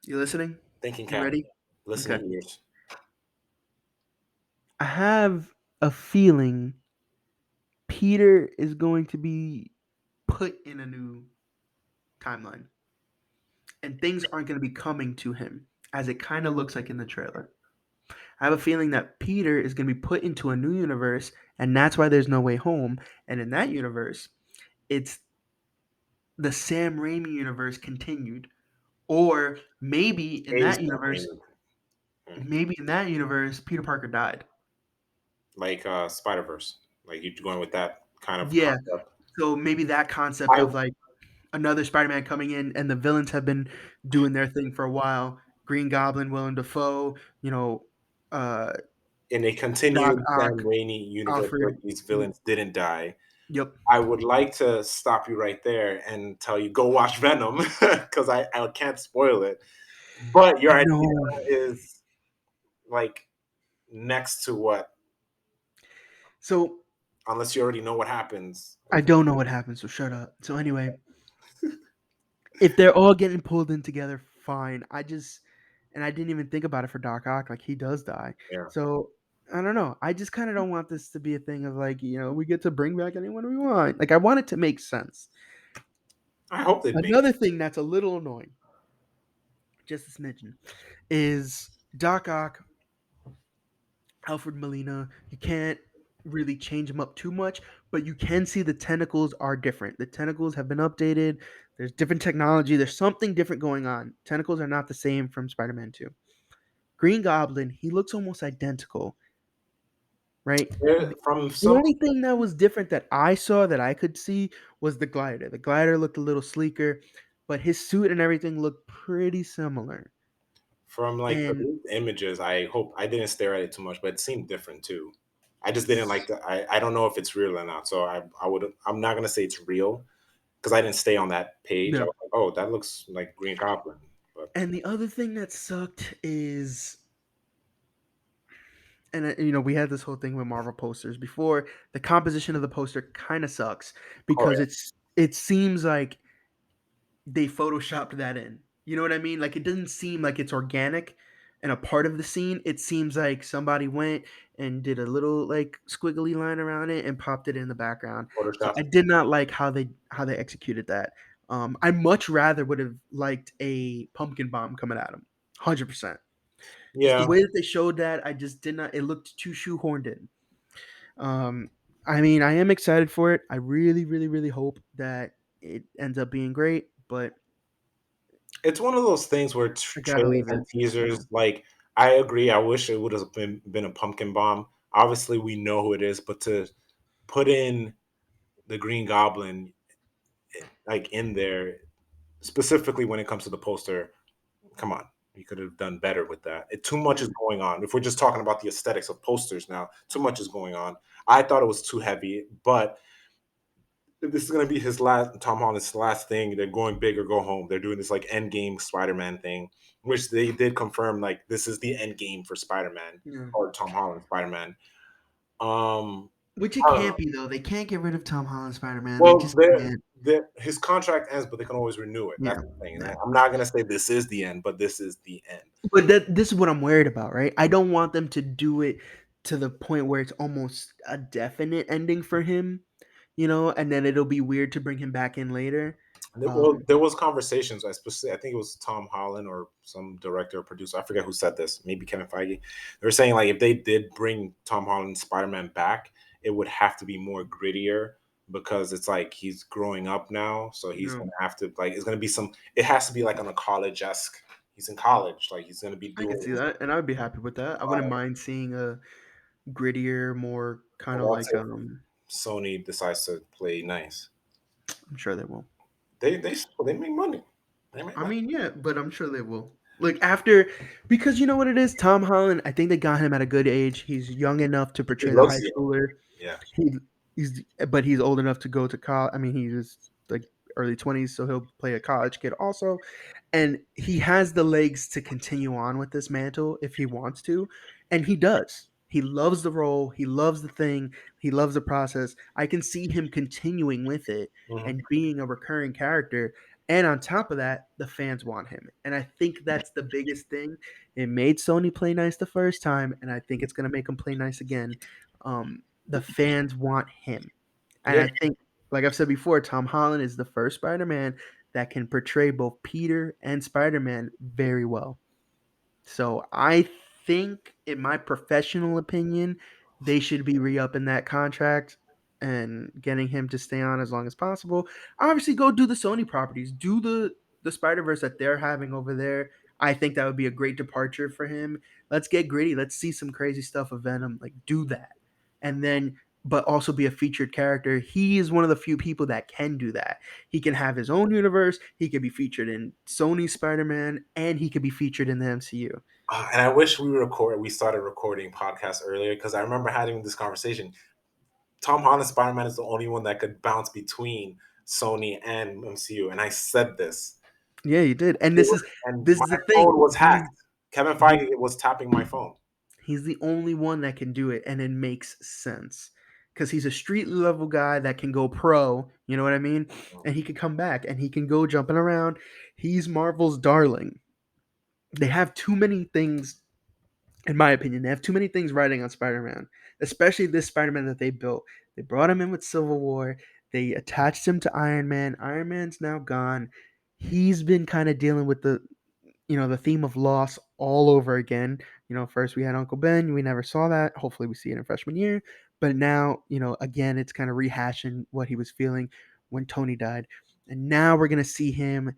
You listening? Thinking You cap, ready? Okay. listening ears. I have a feeling Peter is going to be put in a new timeline, and things aren't going to be coming to him as it kind of looks like in the trailer. I have a feeling that Peter is going to be put into a new universe, and that's why there's no way home. And in that universe, it's the Sam Raimi universe continued, or A Sam Raimi. Hmm. maybe in that universe, Peter Parker died. Like Spider Verse. Like you going with that kind of Yeah, concept. so maybe that concept I of like another Spider-Man coming in, and the villains have been doing their thing for a while. Green Goblin, Willem Dafoe, uh, in a Doc continued Sam Ock, Raimi universe where Alfred. these villains didn't die. Yep. I would like to stop you right there and tell you go watch Venom because I can't spoil it. But your I idea know. is like next to what, So unless you already know what happens. I don't know what happened. So shut up. So anyway, if they're all getting pulled in together, fine. And I didn't even think about it for Doc Ock. Like he does die. Yeah, So I don't know. I just kind of don't want this to be a thing of like we get to bring back anyone we want. Like I want it to make sense. I hope they make. Another thing that's a little annoying, just a smidgen, is Doc Ock, Alfred Molina. You can't really change them up too much, but you can see the tentacles are different. The tentacles have been updated. There's different technology. There's something different going on. Tentacles are not the same from Spider-Man 2. Green Goblin, he looks almost identical, right? From The some only thing that was different that I saw that I could see was the glider. The glider looked a little sleeker, but his suit and everything looked pretty similar. from like the And images, I hope I didn't stare at it too much, but it seemed different too. I just didn't like the. I don't know if it's real or not, so I'm not gonna say it's real because I didn't stay on that page. I yeah. was like, oh, that looks like Green Goblin, but And the other thing that sucked is, and we had this whole thing with Marvel posters before. The composition of the poster kind of sucks oh because yeah, it seems like they photoshopped that in. You know what I mean? Like it doesn't seem like it's organic and a part of the scene. It seems like somebody went and did a little like squiggly line around it and popped it in the background. So Photoshop. I did not like how they executed that. I much rather would have liked a pumpkin bomb coming at him, 100%. Just the Yeah, way that they showed that, I just did not. It looked too shoehorned in. Um, I mean, I am excited for it. I really, really, really hope that it ends up being great. But it's one of those things where I gotta trailers leave and it. teasers. Like, I agree. I wish it would have been a pumpkin bomb. Obviously, we know who it is, but to put in the Green Goblin like in there. specifically when it comes to the poster. Come on, you could have done better with that. Too much Yeah. is going on. If we're just talking about the aesthetics of posters now, too much is going on. I thought it was too heavy, but if this is gonna be his last Tom Holland's last thing, they're going big or go home. They're doing this like end game Spider-Man thing, which they did confirm like this is the end game for Spider-Man Yeah. or Tom Holland Spider-Man. Um, Which it I don't can't know. be though. They can't get rid of Tom Holland Spider Man. They Well, just can't. his contract ends, but they can always renew it. That's Yeah. the thing. And Yeah. I'm not gonna say this is the end, but this is the end. But this is what I'm worried about, right? I don't want them to do it to the point where it's almost a definite ending for him, and then it'll be weird to bring him back in later. Well, Um, there was conversations. I think it was Tom Holland or some director or producer. I forget who said this. Maybe Kevin Feige. They were saying like if they did bring Tom Holland Spider Man back, it would have to be more grittier because it's like he's growing up now, so he's no, gonna have to like it's gonna be some. It has to be like on a college esque. He's in college, like he's gonna be I could doing see his. that, and I would be happy with that. I wouldn't mind seeing a grittier, more kind of What like if Sony decides to play nice? I'm sure they will. They make money. They make I money. mean, yeah, but I'm sure they will. Like after, because you know what it is, Tom Holland. I think they got him at a good age. He's young enough to He portray the looks high young. schooler. Yeah. He but he's old enough to go to college. I mean, he's like early 20s, so he'll play a college kid also. And he has the legs to continue on with this mantle if he wants to, and he does. He loves the role. He loves the thing. He loves the process. I can see him continuing with it Mhm. and being a recurring character. And on top of that, the fans want him. And I think that's the biggest thing. It made Sony play nice the first time, and I think it's going to make them play nice again. The fans want him. And Yeah, I think, like I've said before, Tom Holland is the first Spider Man that can portray both Peter and Spider Man very well. So I think, in my professional opinion, they should be re-upping that contract and getting him to stay on as long as possible. Obviously, go do the Sony properties, do the Spider Verse that they're having over there. I think that would be a great departure for him. Let's get gritty. Let's see some crazy stuff of Venom. Like do that, and then but also be a featured character. He is one of the few people that can do that. He can have his own universe. He could be featured in Sony Spider-Man, and he could be featured in the MCU. and I wish we started recording podcasts earlier because I remember having this conversation. Tom Holland Spider Man is the only one that could bounce between Sony and MCU, and I said this. Yeah, you did. And It was, and this my is the phone thing. was He's hacked. Kevin he, Feige was tapping my phone. he's the only one that can do it, and it makes sense because he's a street level guy that can go pro. You know what I mean? And he can come back and he can go jumping around. He's Marvel's darling. They have too many things, in my opinion. They have too many things riding on Spider-Man, especially this Spider-Man that they built. They brought him in with Civil War. They attached him to Iron Man. Iron Man's now gone. He's been kind of dealing with the theme of loss all over again. First we had Uncle Ben, we never saw that. Hopefully we see it in freshman year. But now, again, it's kind of rehashing what he was feeling when Tony died. And now we're going to see him.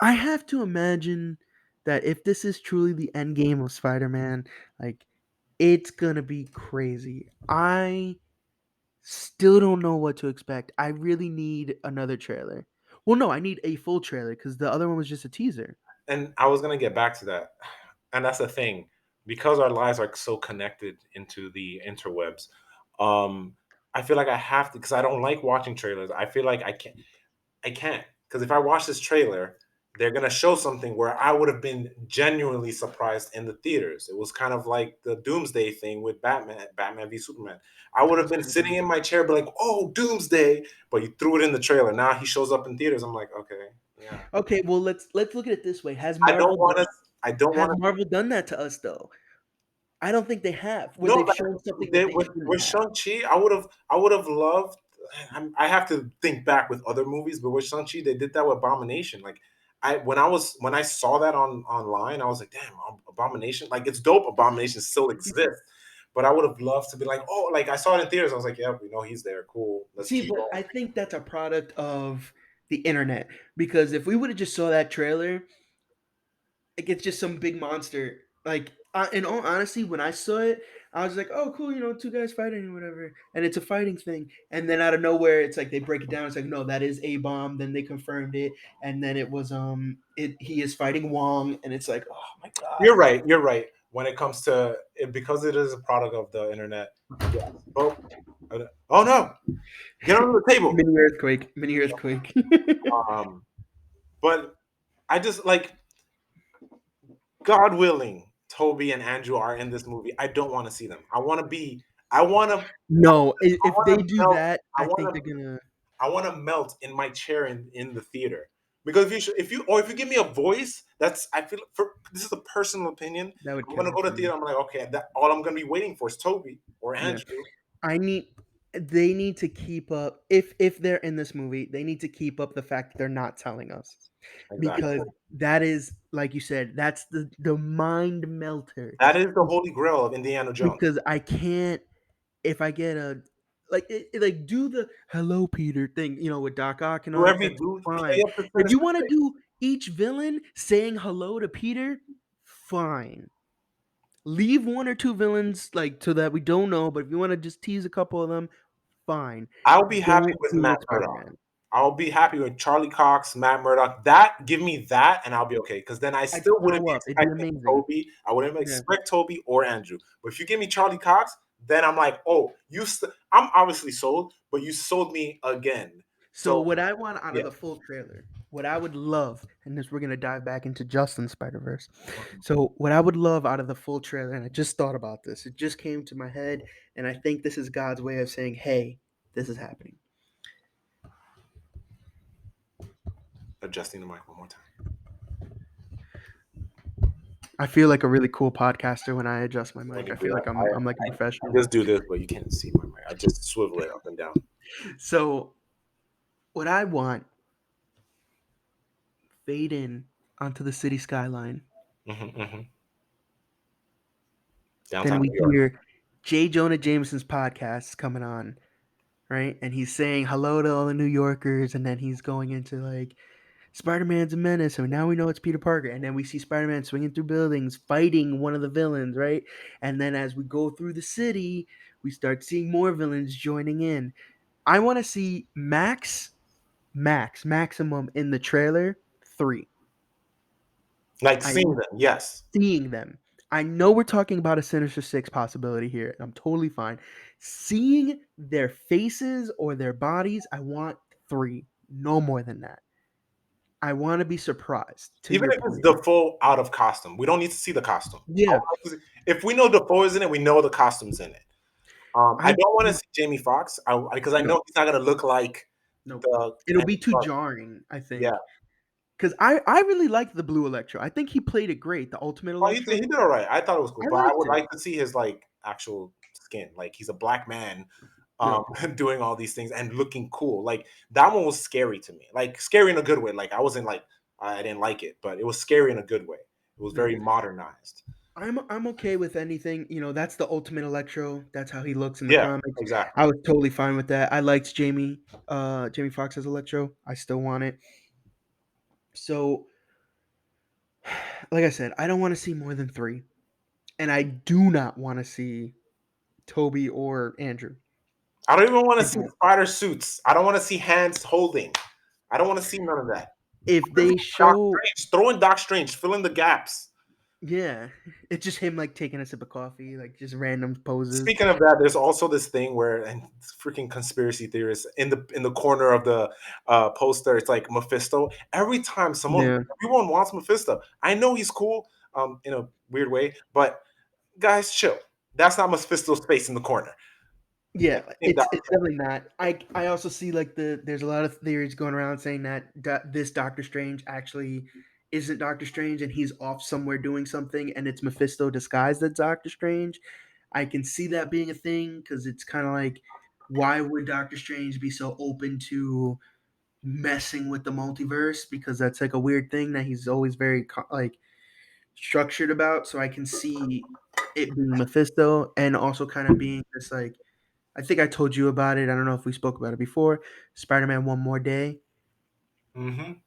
I have to imagine that if this is truly the end game of Spider-Man, like it's going to be crazy. I still don't know what to expect. I really need another trailer. Well, no, I need a full trailer because the other one was just a teaser. And I was gonna get back to that, and that's the thing because our lives are so connected into the interwebs. Um, I feel like I have to because I don't like watching trailers. I feel like I can't because if I watch this trailer, they're gonna show something where I would have been genuinely surprised in the theaters. It was kind of like the Doomsday thing with Batman v Superman. I would have That's been crazy. sitting in my chair, be like, "Oh, Doomsday!" But you threw it in the trailer. Now he shows up in theaters. I'm like, okay, yeah. Okay, well let's look at it this way. Has I don't Marvel want to. done I don't has want to. Marvel done that to us though? I don't think they have when No, they've like shown something they, that they shouldn't with have. Shang Chi, I would have loved. I have to think back with other movies, but with Shang Chi, they did that with Abomination. Like when I saw that online, I was like, damn, Abomination. Like it's dope. Abomination still exists, but I would have loved to be like, oh, like I saw it in theaters. I was like, yeah, we know he's there. Cool. Let's See, keep but going. I think that's a product of the internet because if we would have just saw that trailer, like it's just some big monster. Like In all honesty, when I saw it, I was like, "Oh, cool, two guys fighting or whatever," and it's a fighting thing. And then out of nowhere, it's like they break it down. It's like, no, that is a bomb. Then they confirmed it, and then it was he is fighting Wong, and it's like, oh my god. You're right. You're right. When it comes to it, because it is a product of the internet. Yes. But oh no, get under the table. Mini earthquake, mini earthquake. Um, but I just like, God willing, Toby and Andrew are in this movie. I don't want to see them. I want to be. I want to. No, I if they want to do melt. that, I I think want they're to. gonna. I want to melt in my chair in the theater. Because if you give me a voice, that's I feel for this is a personal opinion. That would I'm kill gonna it go to for the me. theater. I'm like, okay, that all I'm gonna be waiting for is Toby or Yeah, Andrew. I need. They need to keep up. If they're in this movie, they need to keep up the fact that they're not telling us, Exactly. because that is, like you said, that's the mind melter. That is the holy grail of Indiana Jones. Because I can't, if I get a like do the hello Peter thing, with Doc Ock and all that. Whoever That's do fine. play up the If you sinister want to thing. do each villain saying hello to Peter, fine. Leave one or two villains like so that we don't know. But if you want to just tease a couple of them, fine. I'll be happy Don't with do Matt it Spider Murdock. Man. I'll be happy with Charlie Cox, Matt Murdock. That give me that, and I'll be okay. Because then I I'd still wouldn't throw be up. It'd be expecting amazing. Toby. I wouldn't Yeah. expect Toby or Andrew. But if you give me Charlie Cox, then I'm like, oh, I'm obviously sold, but you sold me again. So So what I want out yeah, of the full trailer, what I would love, and this we're gonna dive back into Justin Spider Verse. So what I would love out of the full trailer, and I just thought about this, it just came to my head, and I think this is God's way of saying, "Hey, this is happening." adjusting the mic one more time. I feel like a really cool podcaster when I adjust my When mic. you I do feel that, like I'm like a I professional. just do this, but you can't see my mic. I just swivel it up and down. So what I want, fade in onto the city skyline. Hmm. Then Downtown we New York. hear J. Jonah Jameson's podcast coming on, right? And he's saying hello to all the New Yorkers, and then he's going into like Spider-Man's a menace, so now we know it's Peter Parker. And then we see Spider-Man swinging through buildings, fighting one of the villains, right? And then as we go through the city, we start seeing more villains joining in. I want to see maximum in the trailer 3. Like I seeing them, yes. seeing them. I know we're talking about a Sinister Six possibility here, and I'm totally fine. Seeing their faces or their bodies, I want 3, no more than that. I want to be surprised. To Even your if it's point, Defoe out of costume, we don't need to see the costume. yeah, If we know Defoe is in it, we know the costume's in it. I I don't want to see Jamie Foxx because I no know he's not going to look like no, the. it'll be too jarring. I Yeah, think because I really liked the Blue Electro. I think he played it great. The Ultimate oh, he Electro, did all right. I thought it was cool, I but I liked would it. like to see his like actual skin. Like he's a black man, Yeah, doing all these things and looking cool. Like that one was scary to me. Like scary in a good way. Like I wasn't like I didn't like it, but it was scary in a good way. It was yeah. very modernized. I'm okay with anything. That's the Ultimate Electro. That's how he looks in the Yeah, comics. exactly. I was totally fine with that. I liked Jamie Foxx as Electro. I still want it. So, like I said, I don't want to see more than 3, and I do not want to see Toby or Andrew. I don't even want to I see don't. spider suits. I don't want to see hands holding. I don't want to see none of that. If What if they it's Doc show, Strange? Throw in Doc Strange. Fill in the gaps. yeah, it's just him like taking a sip of coffee, like just random poses. Speaking of that, there's also this thing where and freaking conspiracy theorists in the corner of the poster, it's like Mephisto. Every time Yeah, everyone wants Mephisto. I know he's cool, in a weird way, but guys, chill. That's not Mephisto's face in the corner. yeah, In Doc it's definitely not. I also see like there's a lot of theories going around saying that this Doctor Strange actually isn't Doctor Strange and he's off somewhere doing something and it's Mephisto disguised as Doctor Strange. I can see that being a thing because it's kind of like, why would Doctor Strange be so open to messing with the multiverse? Because that's like a weird thing that he's always very like structured about. So I can see it being Mephisto and also kind of being this like, I think I told you about it. I don't know if we spoke about it before. Spider-Man One More Day. hmm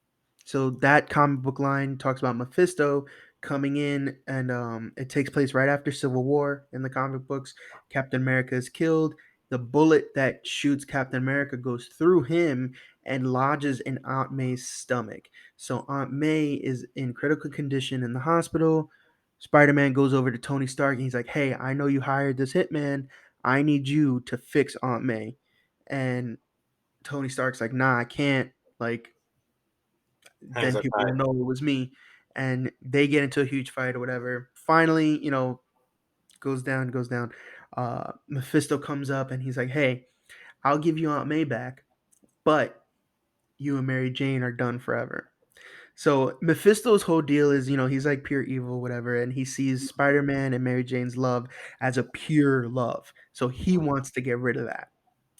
So that comic book line talks about Mephisto coming in, and it takes place right after Civil War in the comic books. Captain America is killed. The bullet that shoots Captain America goes through him and lodges in Aunt May's stomach. So Aunt May is in critical condition in the hospital. Spider-Man goes over to Tony Stark and he's like, "Hey, I know you hired this hitman. I need you to fix Aunt May." And Tony Stark's like, "Nah, I can't. Like, Hands then are people will tied. know it was me." And they get into a huge fight or whatever. Finally, goes down, goes down. Mephisto comes up and he's like, "Hey, I'll give you Aunt May back, but you and Mary Jane are done forever." So Mephisto's whole deal is, he's like pure evil, whatever, and he sees Spider-Man and Mary Jane's love as a pure love. So he wants to get rid of that.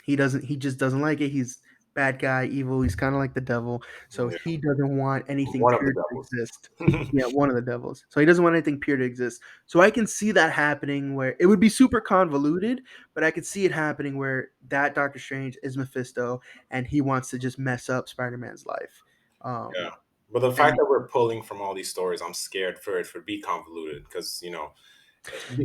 He just doesn't like it. He's bad guy, evil. He's kind of like the devil. So Yeah. he doesn't want anything One of the pure to devils. exist. Yeah, one of the devils. So he doesn't want anything pure to exist. So I can see that happening where it would be super convoluted, but I could see it happening where that Doctor Strange is Mephisto and he wants to just mess up Spider-Man's life. Yeah. But the fact And that we're pulling from all these stories, I'm scared for it to be convoluted because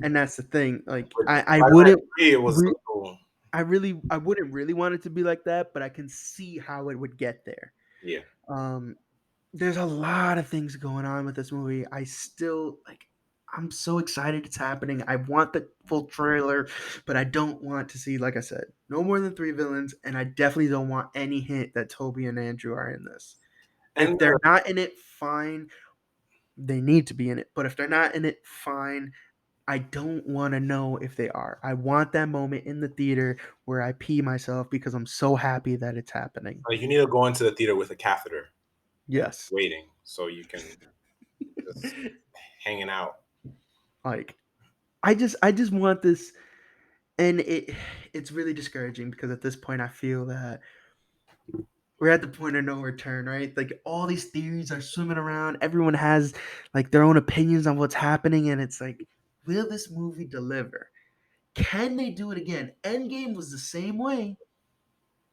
and that's the thing. Like with I Spider-Man wouldn't 3, it was a re- little, I wouldn't really want it to be like that, but I can see how it would get there. yeah. Um, there's a lot of things going on with this movie. I still like. I'm so excited it's happening. I want the full trailer, but I don't want to see, like I said, no more than three villains, and I definitely don't want any hint that Toby and Andrew are in this. If And they're not in it, fine. They need to be in it, but if they're not in it, fine. I don't want to know if they are. I want that moment in the theater where I pee myself because I'm so happy that it's happening. you need to go into the theater with a catheter Yes. waiting so you can just hanging out. Like I just want this, and it's really discouraging because at this point I feel that we're at the point of no return, right? Like all these theories are swimming around. Everyone has like their own opinions on what's happening, and it's like, will this movie deliver? Can they do it again? Endgame was the same way.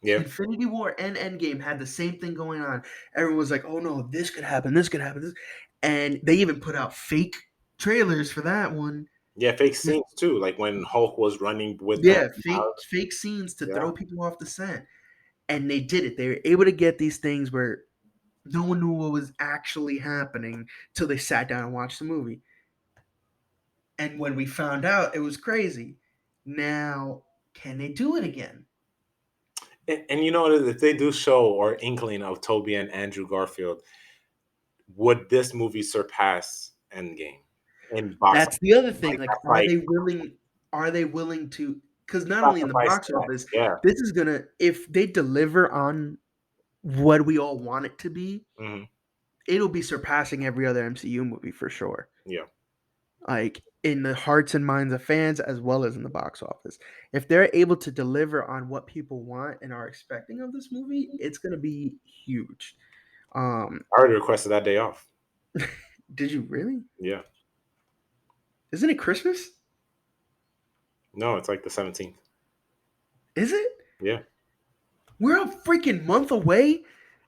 Yep. Infinity War and Endgame had the same thing going on. Everyone was like, "Oh no, this could happen. This could happen." This, and they even put out fake trailers for that one. Yeah, fake Just scenes too, like when Hulk was running with them. yeah, fake scenes to Yeah. throw people off the set. And they did it. They were able to get these things where no one knew what was actually happening till they sat down and watched the movie. And when we found out, it was crazy. Now, can they do it again? And you know, if they do show or inkling of Toby and Andrew Garfield, would this movie surpass Endgame in box That's office? the other thing. Like Like, that's like are they willing to? Because not only in the sacrifice box that. office, Yeah. this is gonna if they deliver on what we all want it to be, Hmm. it'll be surpassing every other MCU movie for sure. Yeah. Like in the hearts and minds of fans as well as in the box office. If they're able to deliver on what people want and are expecting of this movie, it's gonna be huge. Um, I already requested that day off. did you really? Yeah. Isn't it Christmas? No, it's like the 17th. Is it? Yeah. We're a freaking month away.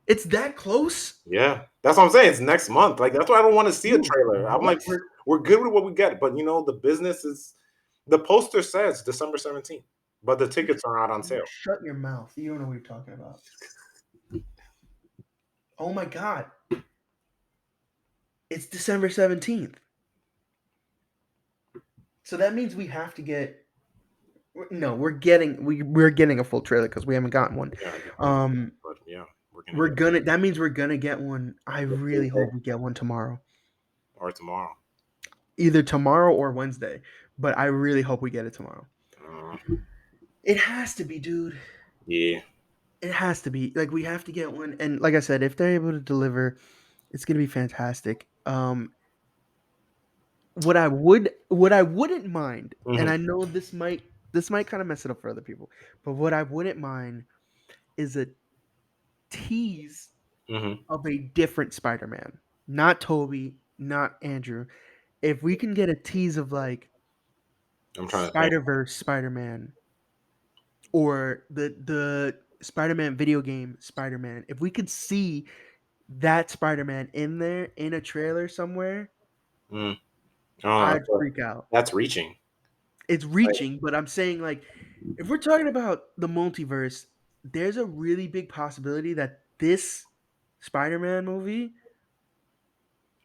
It's that close. Yeah. That's what I'm saying. It's next month. Like that's why I don't want to see a Dude, trailer. I'm like, what? we're good with what we get, but the business is the poster says December 17th, but the tickets are not on sale. Shut your mouth. You don't know what you're talking about. Oh my god. It's December 17th. So that means we have to get no, we're getting a full trailer because we haven't gotten one. Yeah, I definitely. Um But yeah, we're gonna we're get gonna that means we're gonna get one. I it really Tuesday hope we get one tomorrow. or tomorrow. Either tomorrow or Wednesday. But I really hope we get it tomorrow. Uh, It has to be, dude. yeah. It has to be. Like we have to get one. And like I said, if they're able to deliver, it's gonna be fantastic. What I wouldn't mind, and Hmm. I know this might kind of mess it up for other people, but what I wouldn't mind is a tease Hmm. of a different Spider-Man. Not Toby, not Andrew. If we can get a tease of like I'm trying to think. Spider-Verse Spider-Man or the Spider-Man video game Spider-Man, if we could see that Spider-Man in there in a trailer somewhere, Mm. Oh, I'd freak out. that's reaching. It's Like, reaching, but I'm saying like if we're talking about the multiverse, there's a really big possibility that this Spider-Man movie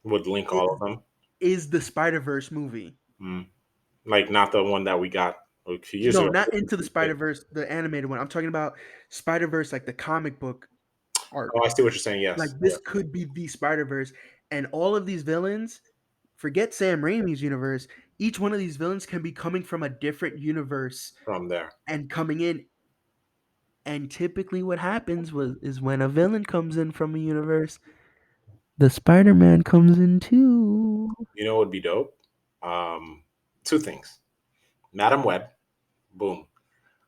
would link all of is them. is the Spider-Verse movie. Mm. Like not the one that we got a few years No, ago. not Into the Spider-Verse, the animated one. I'm talking about Spider-Verse like the comic book Oh, I arc. see what you're saying. Like Yes, this yes. could be the Spider-Verse and all of these villains, forget Sam Raimi's universe, each one of these villains can be coming from a different universe From there. and coming in. And typically what happens is when a villain comes in from a universe, the Spider-Man comes in too. You know what would be dope? Um, Two things. Madam Web, boom.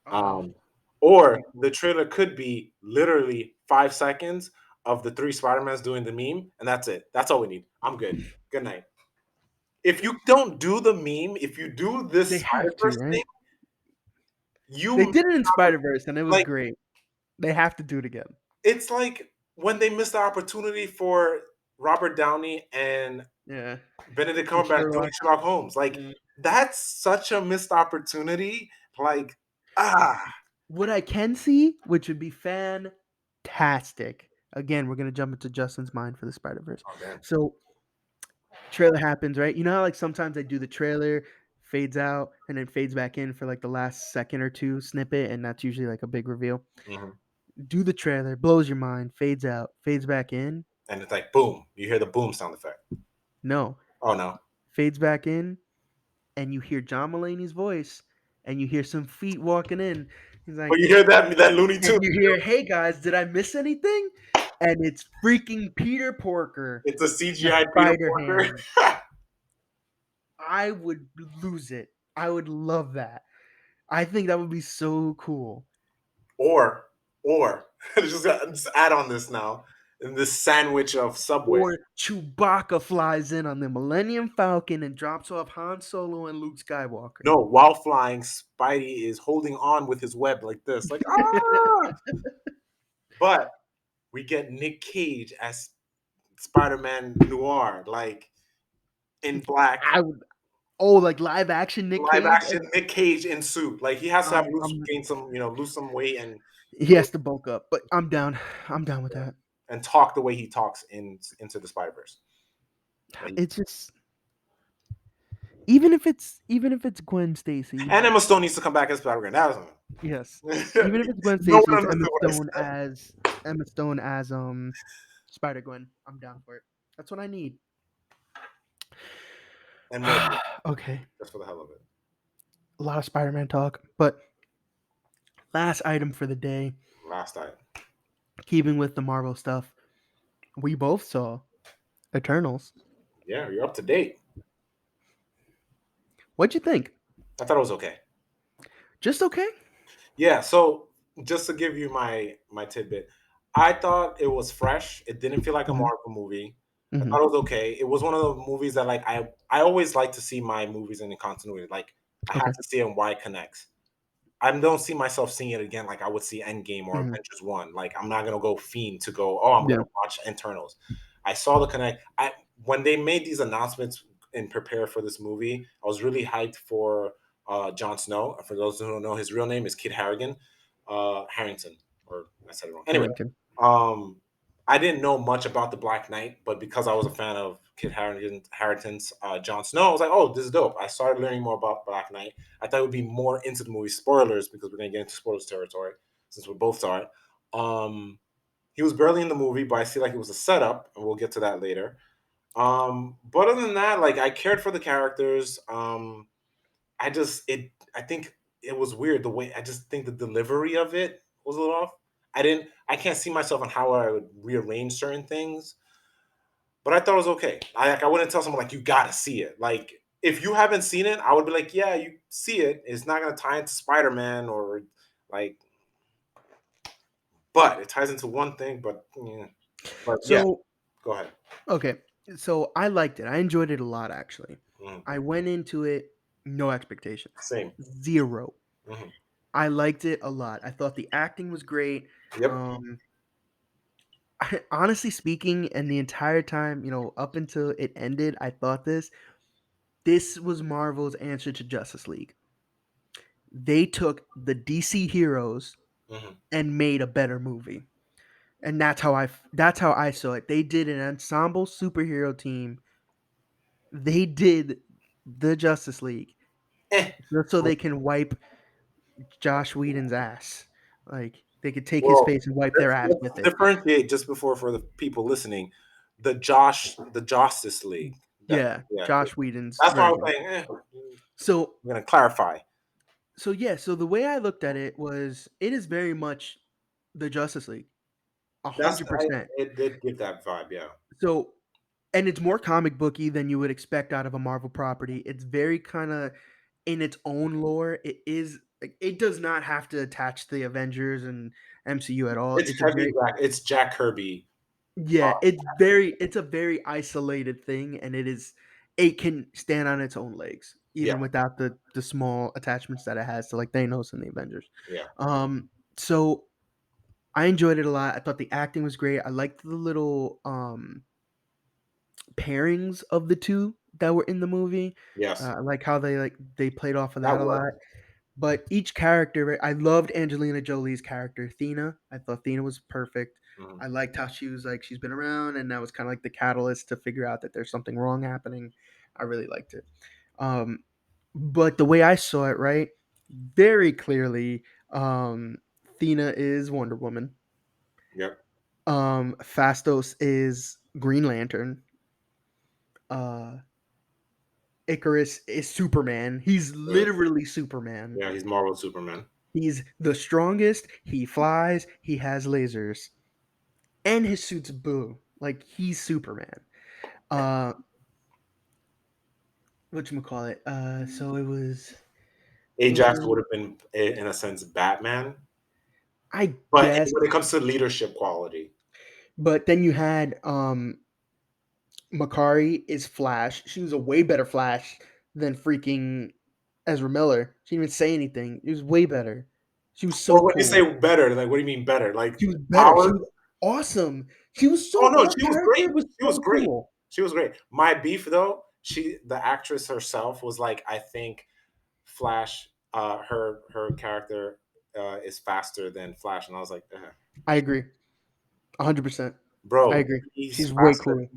Oh, Um, that'd be or the cool. trailer could be literally 5 seconds of the three Spider-Mans doing the meme, and that's it. That's all we need. I'm good. Good night. If you don't do the meme, if you do They this have to, Spider-Verse right? thing, you They missed did it in out. Spider-Verse and it was Like great. They have to do it again. it's like when they missed the opportunity for Robert Downey and Yeah. Benedict And Cumberbatch doing Sherlock. Sherlock Holmes. Like Yeah. that's such a missed opportunity. Like ah, What I can see, which would be fantastic. Again, we're gonna jump into Justin's mind for the Spider Verse. oh damn. So trailer happens, right? You know how like sometimes they do the trailer, fades out, and then fades back in for like the last second or two snippet, and that's usually like a big reveal. Hmm. Do the trailer, blows your mind, fades out, fades back in. And it's like boom, you hear the boom sound effect. No, Oh no. fades back in, and you hear John Mulaney's voice, and you hear some feet walking in. He's But like, you hear that Looney and Tune. you hear, "Hey guys, did I miss anything?" And it's freaking Peter Porker, It's a the CGI Peter Spider Porker. Ham. I would lose it. I would love that. I think that would be so cool. or just add on this now. In this sandwich of Subway. Or Chewbacca flies in on the Millennium Falcon and drops off Han Solo and Luke Skywalker. No, while flying, Spidey is holding on with his web like this, like ah. But we get Nick Cage as Spider-Man Noir, like in black, I would. Oh, like live action Nick live Cage. action Nick Cage in suit. Like he has to have I'm gain some, lose some weight and He has to bulk up, but I'm down. I'm down with that. and talk the way he talks into the Spider Verse. It's just even if it's Gwen Stacy. And Emma Stone needs to come back as Spider-Man. That was Yes, even if it's Gwen no Stacy, one it's understood what I said. Emma Stone as Spider Gwen. I'm down for it. That's what I need. And Morbius, Okay, just for the hell of it. a lot of Spider Man talk, but last item for the day, Last time. keeping with the Marvel stuff, we both saw Eternals. Yeah, you're up to date. What'd you think? I thought it was okay. Just okay? Yeah, so just to give you my tidbit, I thought it was fresh. It didn't feel like a Hmm. Marvel movie. I Hmm. thought it was okay. It was one of the movies that like I always like to see my movies in the continuity. Like I have Okay. to see it and why it connects. I don't see myself seeing it again like I would see Endgame or Hmm. Avengers 1. Like I'm not gonna go fiend to go, oh, I'm Yeah. gonna watch Internals. I saw the connect. I when they made these announcements and prepare for this movie, I was really hyped for Jon Snow. For those who don't know, his real name is Kit Harrigan, Harrington, or I said it wrong. Anyway, Harrington. um, I didn't know much about the Black Knight, but because I was a fan of Harrington's Jon Snow, I was like, oh, this is dope. I started learning more about Black Knight. I thought it would be more into the movie. Spoilers, because we're gonna get into spoilers territory since we both saw it. He was barely in the movie, but I feel like it was a setup, and we'll get to that later. But other than that, like I cared for the characters. I think it was weird the way I just think the delivery of it was a little off. I can't see myself on how I would rearrange certain things, but I thought it was okay. I wouldn't tell someone like you gotta see it. Like if you haven't seen it, I would be like, yeah, you see it. It's not gonna tie into Spider Man or like, but it ties into one thing. But yeah, So go ahead. okay, so I liked it. I enjoyed it a lot actually. Mhm. I went into it no expectations, Same. zero. Mhm. I liked it a lot. I thought the acting was great. Yep. Um, honestly speaking, and the entire time, up until it ended, I thought this was Marvel's answer to Justice League. They took the DC heroes Hmm. and made a better movie. And that's how I saw it. They did an ensemble superhero team. They did the Justice League Eh. just so they can wipe Josh Whedon's ass. Like they could take his Well, face and wipe their ass let's with it. differentiate just before for the people listening. The Justice League. That Yeah, yeah, Josh Whedon's that's why I was version. saying. So I'm gonna clarify. so the way I looked at it was it is very much the Justice League. A That's hundred percent. it did give that vibe. Yeah. So and it's more comic booky than you would expect out of a Marvel property. It's very kind of in its own lore. It is like it does not have to attach to the Avengers and MCU at all. It's It's a heavy very Jack. It's Jack Kirby. yeah, it's a very isolated thing and it can stand on its own legs Yeah. even without the small attachments that it has to like Thanos and the Avengers. Yeah. So I enjoyed it a lot. I thought the acting was great. I liked the little pairings of the two that were in the movie. Yes. I like how they played off of That that a worked. lot. But each character, I loved Angelina Jolie's character, Thena. I thought Thena was perfect. Mhm. I liked how she was like she's been around, and that was kind of like the catalyst to figure out that there's something wrong happening. I really liked it. Um, but the way I saw it, right, very clearly, Thena is Wonder Woman. Yep. Fastos is Green Lantern. Uh, Icarus is Superman. He's Good. literally Superman. Yeah, he's Marvel Superman. He's the strongest. He flies. He has lasers, and his suit's blue. Like he's Superman. Uh, what you call it? So it was Ajax would Icarus. have been, in a sense, Batman, I but guess, when it comes to leadership quality, but then you had Makari is Flash. She was a way better Flash than freaking Ezra Miller. She didn't even say anything. It was way better. She was so or when you cool. say better, like what do you mean better? Like She was better. She powers? was awesome. She was Oh so no, her she was character great. was She was so great. cool. She was great. My beef though, the actress herself was like, I think Flash, her character is faster than Flash, and I was like, I agree. 100%. I bro, agree. he's She's way faster. cool.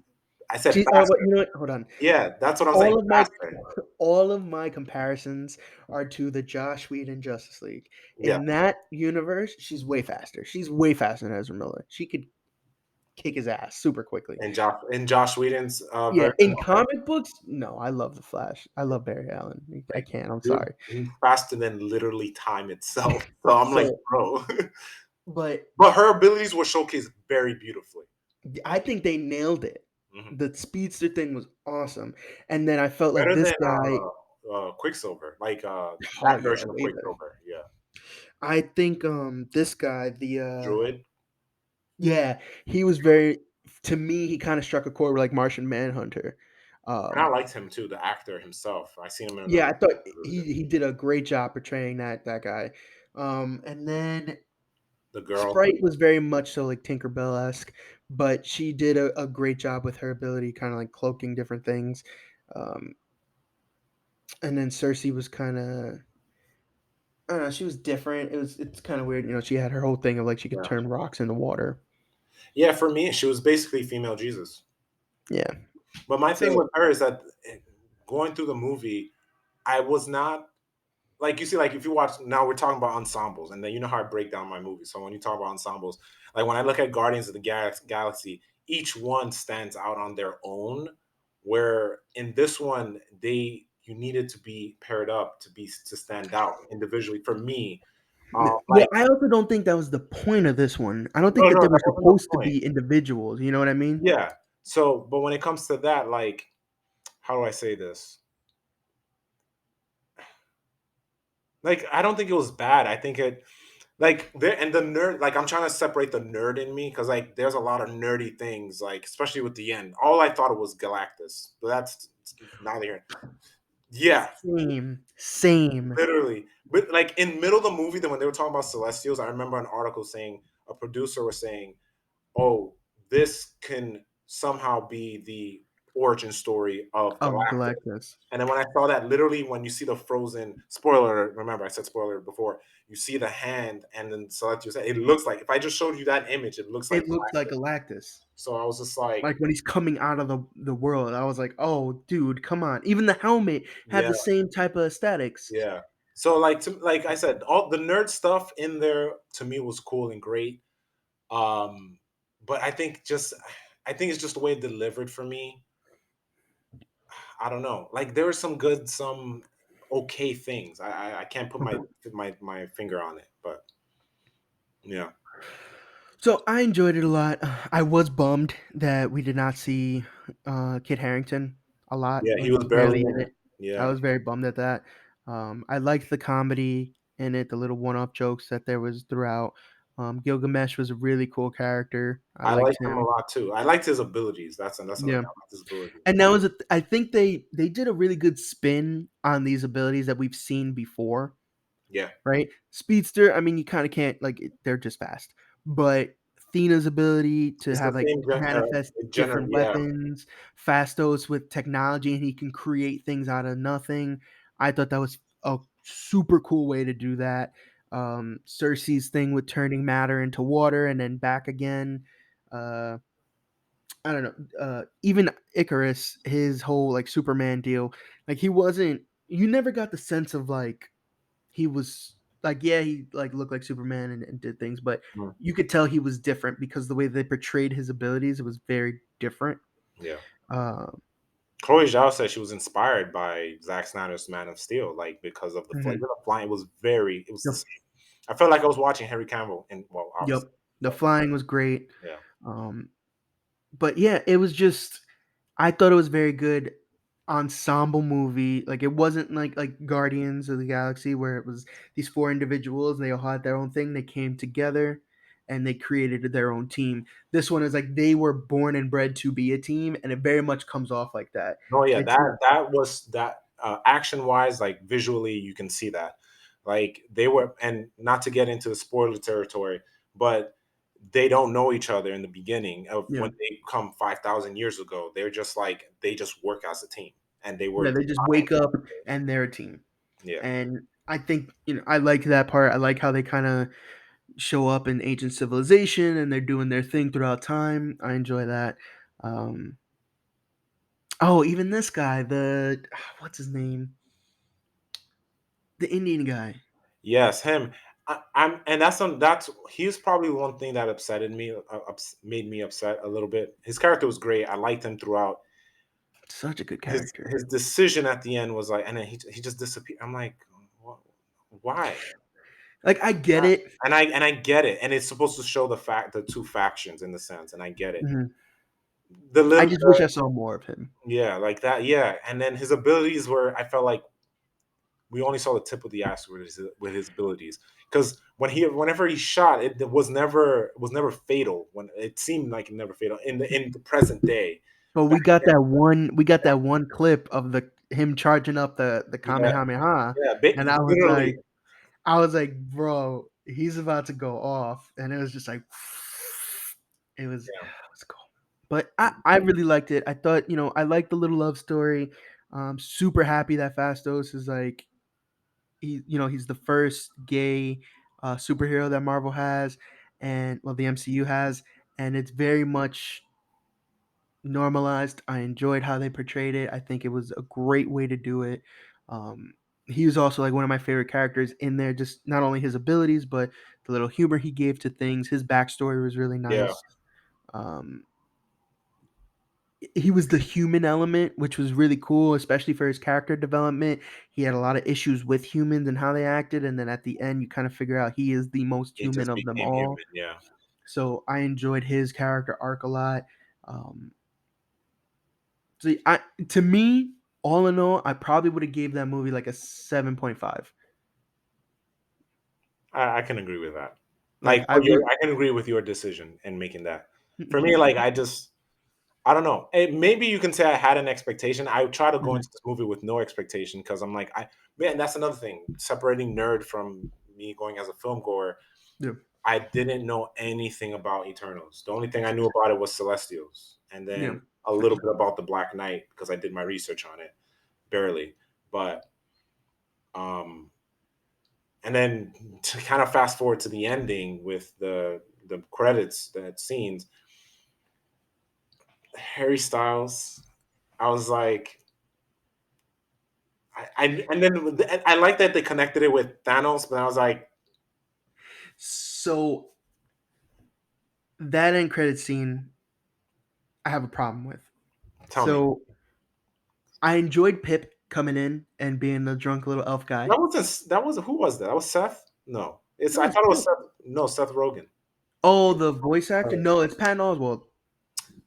I said She oh, but faster. you know what? Hold on. Yeah, that's what I'm saying. All of my Faster. all of my comparisons are to the Josh Whedon Justice League. Yeah, In that universe, she's way faster. She's way faster than Ezra Miller. She could kick his ass super quickly. and Josh Whedon's Yeah, version. in comic books, no, I love the Flash. I love Barry Allen. I Like, can't. I'm dude, sorry. he's faster than literally time itself. So I'm like, So, bro. but But her abilities were showcased very beautifully. I think they nailed it. Mhm. The speedster thing was awesome, and then I felt like Better this than guy. Quicksilver, like Oh that yeah, version of way better. Quicksilver. Yeah, I think this guy, Druid. yeah, he was very to me, he kind of struck a chord with like Martian Manhunter. And I Um liked him too, the actor himself. I seen him in yeah, another. I thought Really good. he did a great job portraying that guy. And then The girl. Sprite was very much so like Tinkerbell-esque, but she did a great job with her ability kind of like cloaking different things. Um and then Cersei was kind of I don't know, she was different. It's kind of weird, she had her whole thing of like she could Yeah, turn rocks into water. yeah. For me, she was basically female Jesus. Yeah. But my thing So with her is that going through the movie, I was not like you see, like if you watch now, we're talking about ensembles, and then you know how I break down my movies. So when you talk about ensembles, like when I look at Guardians of the Galaxy, each one stands out on their own. Where in this one, you needed to be paired up to stand out individually. For me, Well, like I also don't think that was the point of this one. I don't think no, that no, they that were wasn't the supposed to point. be individuals. You know what I mean? Yeah. So, but when it comes to that, like, how do I say this? Like, I don't think it was bad. I think it like there and the nerd like I'm trying to separate the nerd in me because like there's a lot of nerdy things, like especially with the end. All I thought it was Galactus, but that's neither here. Yeah, Same, same. literally. But like in middle of the movie, then when they were talking about Celestials, I remember an article saying a producer was saying, "Oh, this can somehow be the origin story of Of Galactus. Galactus. And then when I saw that, literally, when you see the frozen spoiler, remember I said spoiler before, you see the hand, and then Celestial said, it looks like, if I just showed you that image, it looks like It looks like Galactus. Galactus. So I was just like, Like when he's coming out of the world, I was like, "Oh, dude, come on!" Even the helmet had yeah, the same type of aesthetics. yeah. So like I said, all the nerd stuff in there to me was cool and great. Um, but I think it's just the way it delivered for me. I don't know. Like there were some good, some okay things. I can't put Okay. my finger on it, but yeah, So I enjoyed it a lot. I was bummed that we did not see Kit Harington a lot. yeah. He Like was he's barely barely in in it. it. I Yeah, was very bummed at that. I liked the comedy in it, the little one-off jokes that there was throughout. Gilgamesh was a really cool character. I I liked liked him a him. lot too. I liked his abilities. That's another Yeah. thing. I liked his abilities. And that was I think they did a really good spin on these abilities that we've seen before, Yeah, right? Speedster, I mean, you kind of can't like they're just fast, but Thena's ability to it's the have like same manifest general. different Yeah, weapons, Fastos with technology, and he can create things out of nothing. I thought that was a super cool way to do that. Cersei's thing with turning matter into water and then back again. Uh, I don't know. Even Icarus, his whole like Superman deal, like he wasn't. You never got the sense of like he was like, yeah, he like looked like Superman and did things, but mm, you could tell he was different because the way they portrayed his abilities, it was very different. yeah. Uh, Chloe Zhao said she was inspired by Zack Snyder's Man of Steel, like because of the flight. mhm. The flying was very. It was the Yep. same. I felt like I was watching Henry Cavill, and well, Yep. obviously, The but flying was great. yeah, Um, but yeah, it was just I thought it was very good ensemble movie. Like it wasn't like Guardians of the Galaxy where it was these four individuals and they all had their own thing. They came together and they created their own team. This one is like they were born and bred to be a team, and it very much comes off like that. no, yeah, It's that was that action wise, like visually, you can see that. Like they were, and not to get into the spoiler territory, but they don't know each other in the beginning of yeah, when they come 5,000 years ago. They're just like they just work as a team, and they yeah. work. They just wake up and they're a team, Yeah, and I think I like that part. I like how they kind of show up in ancient civilization and they're doing their thing throughout time. I enjoy that. Um, oh, even this guy, the what's his name? The Indian guy. yes, him. I'm, and that's he's probably one thing that upsetted me, made me upset a little bit. His character was great. I liked him throughout. Such a good His character. his decision at the end was like, and then he just disappeared. I'm like, why? Like I get it. And I get it, and it's supposed to show the two factions in the sense, and I get it. Mhm. The I little just wish I saw more of him. yeah, like that, yeah. And then his abilities were, I felt like we only saw the tip of the iceberg with his abilities. Because whenever he shot, it was never fatal. When it seemed like it never fatal in the present day. But Back then, we got that one clip of the him charging up the yeah, Kamehameha, yeah, and literally, I was like, bro, he's about to go off, and it was just like, it was cool. But I really liked it. I thought I liked the little love story. Super happy that Fastos is like he's the first gay superhero that Marvel has, and well the MCU has, and it's very much normalized. I enjoyed how they portrayed it. I think it was a great way to do it. Um, he was also like one of my favorite characters in there. Just not only his abilities, but the little humor he gave to things. His backstory was really yeah, nice. Um, he was the human element, which was really cool, especially for his character development. He had a lot of issues with humans and how they acted, and then at the end, you kind of figure out he is the most it human just of them became all. human. Yeah, So I enjoyed his character arc a lot. Um, so to me, all in all, I probably would have gave that movie like a 7.5. I can agree with that. Like Like I really, I can agree with your decision in making that. For me, like I don't know. Maybe you can say I had an expectation. I try to go Mhm. into this movie with no expectation because man, that's another thing separating nerd from me going as a film goer. Yeah. I didn't know anything about Eternals. The only thing I knew about it was Celestials, and Yeah. then a little bit about the Black Knight because I did my research on it, barely. But and then to kind of fast forward to the ending with the credits, the scenes, Harry Styles, I was like, and then I like that they connected it with Thanos, but I was like, So that end credit scene, I have a problem with. tell me, So I enjoyed Pip coming in and being the drunk little elf guy. that was who was that? That was Seth? No, it's No, I it's thought it was Pip. Seth. No, Seth Rogen. Oh, the voice actor? No, it's Patton Oswalt.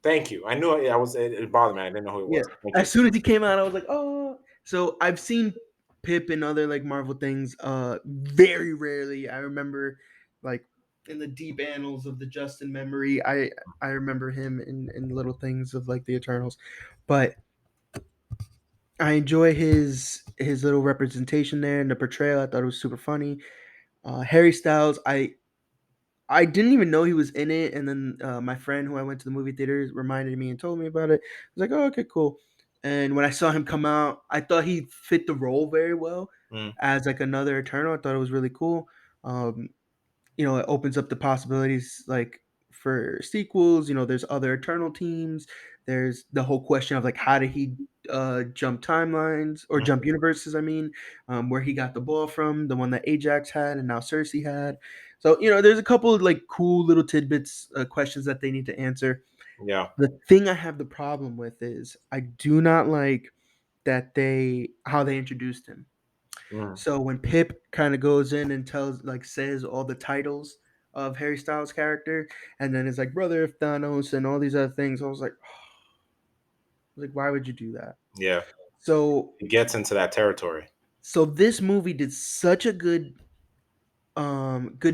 Thank you. I knew it. I was. It bothered me. I didn't know who it Yeah. was. Thank you. As soon as he came out, I was like, oh. So I've seen Pip in other like Marvel things. Very rarely. I remember, like, in the deep annals of the Justin memory, I remember him in little things of like the Eternals, but I enjoy his little representation there and the portrayal. I thought it was super funny. Harry Styles, I didn't even know he was in it, and then my friend who I went to the movie theaters reminded me and told me about it. I was like, "Oh, okay, cool." And when I saw him come out, I thought he fit the role very well Mm, as like another Eternal. I thought it was really cool. It opens up the possibilities like for sequels. There's other Eternal teams. There's the whole question of like how did he jump timelines or mm, jump universes? I mean, where he got the ball from, the one that Ajax had and now Cersei had. So there's a couple of like cool little tidbits, questions that they need to answer. yeah. The thing I have the problem with is I do not like that they how they introduced him. Mm, So when Pip kind of goes in and says all the titles of Harry Styles' character, and then it's like brother of Thanos and all these other things, I was like, why would you do that? yeah. So It gets into that territory. so this movie did such a good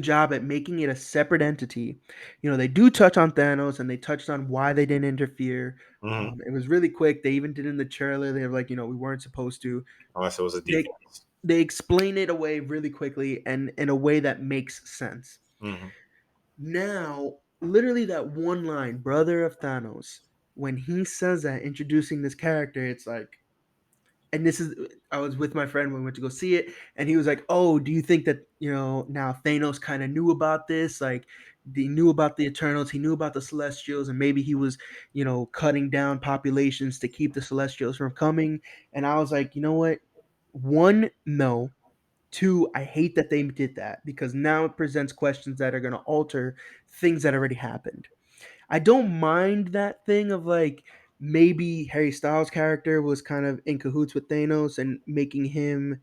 job at making it a separate entity. They do touch on Thanos and they touched on why they didn't interfere. Hmm. It was really quick. They even did in the trailer. They were like, we weren't supposed to. Unless it was a They deviance. they explain it away really quickly and in a way that makes sense. Hmm. Now, literally that one line, brother of Thanos, when he says that, introducing this character, it's like, and this is, I was with my friend when we went to go see it, and he was like, oh, do you think that, now Thanos kind of knew about this? Like, he knew about the Eternals, he knew about the Celestials, and maybe he was, cutting down populations to keep the Celestials from coming. And I was like, you know what? One, no. Two, I hate that they did that because now it presents questions that are going to alter things that already happened. I don't mind that thing of like maybe Harry Styles' character was kind of in cahoots with Thanos and making him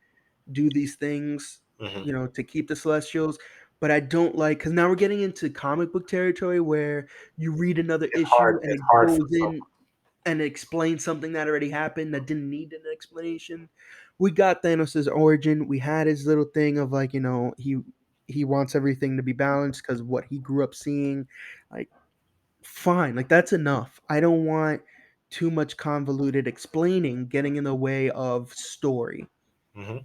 do these things, Hmm. to keep the Celestials. But I don't like because now we're getting into comic book territory where you read another It's issue hard. and It's it hard for goes some. in and explain something that already happened that didn't need an explanation. We got Thanos' origin. We had his little thing of like, he wants everything to be balanced because what he grew up seeing. Like, fine. Like that's enough. I don't want too much convoluted explaining getting in the way of story. Hmm.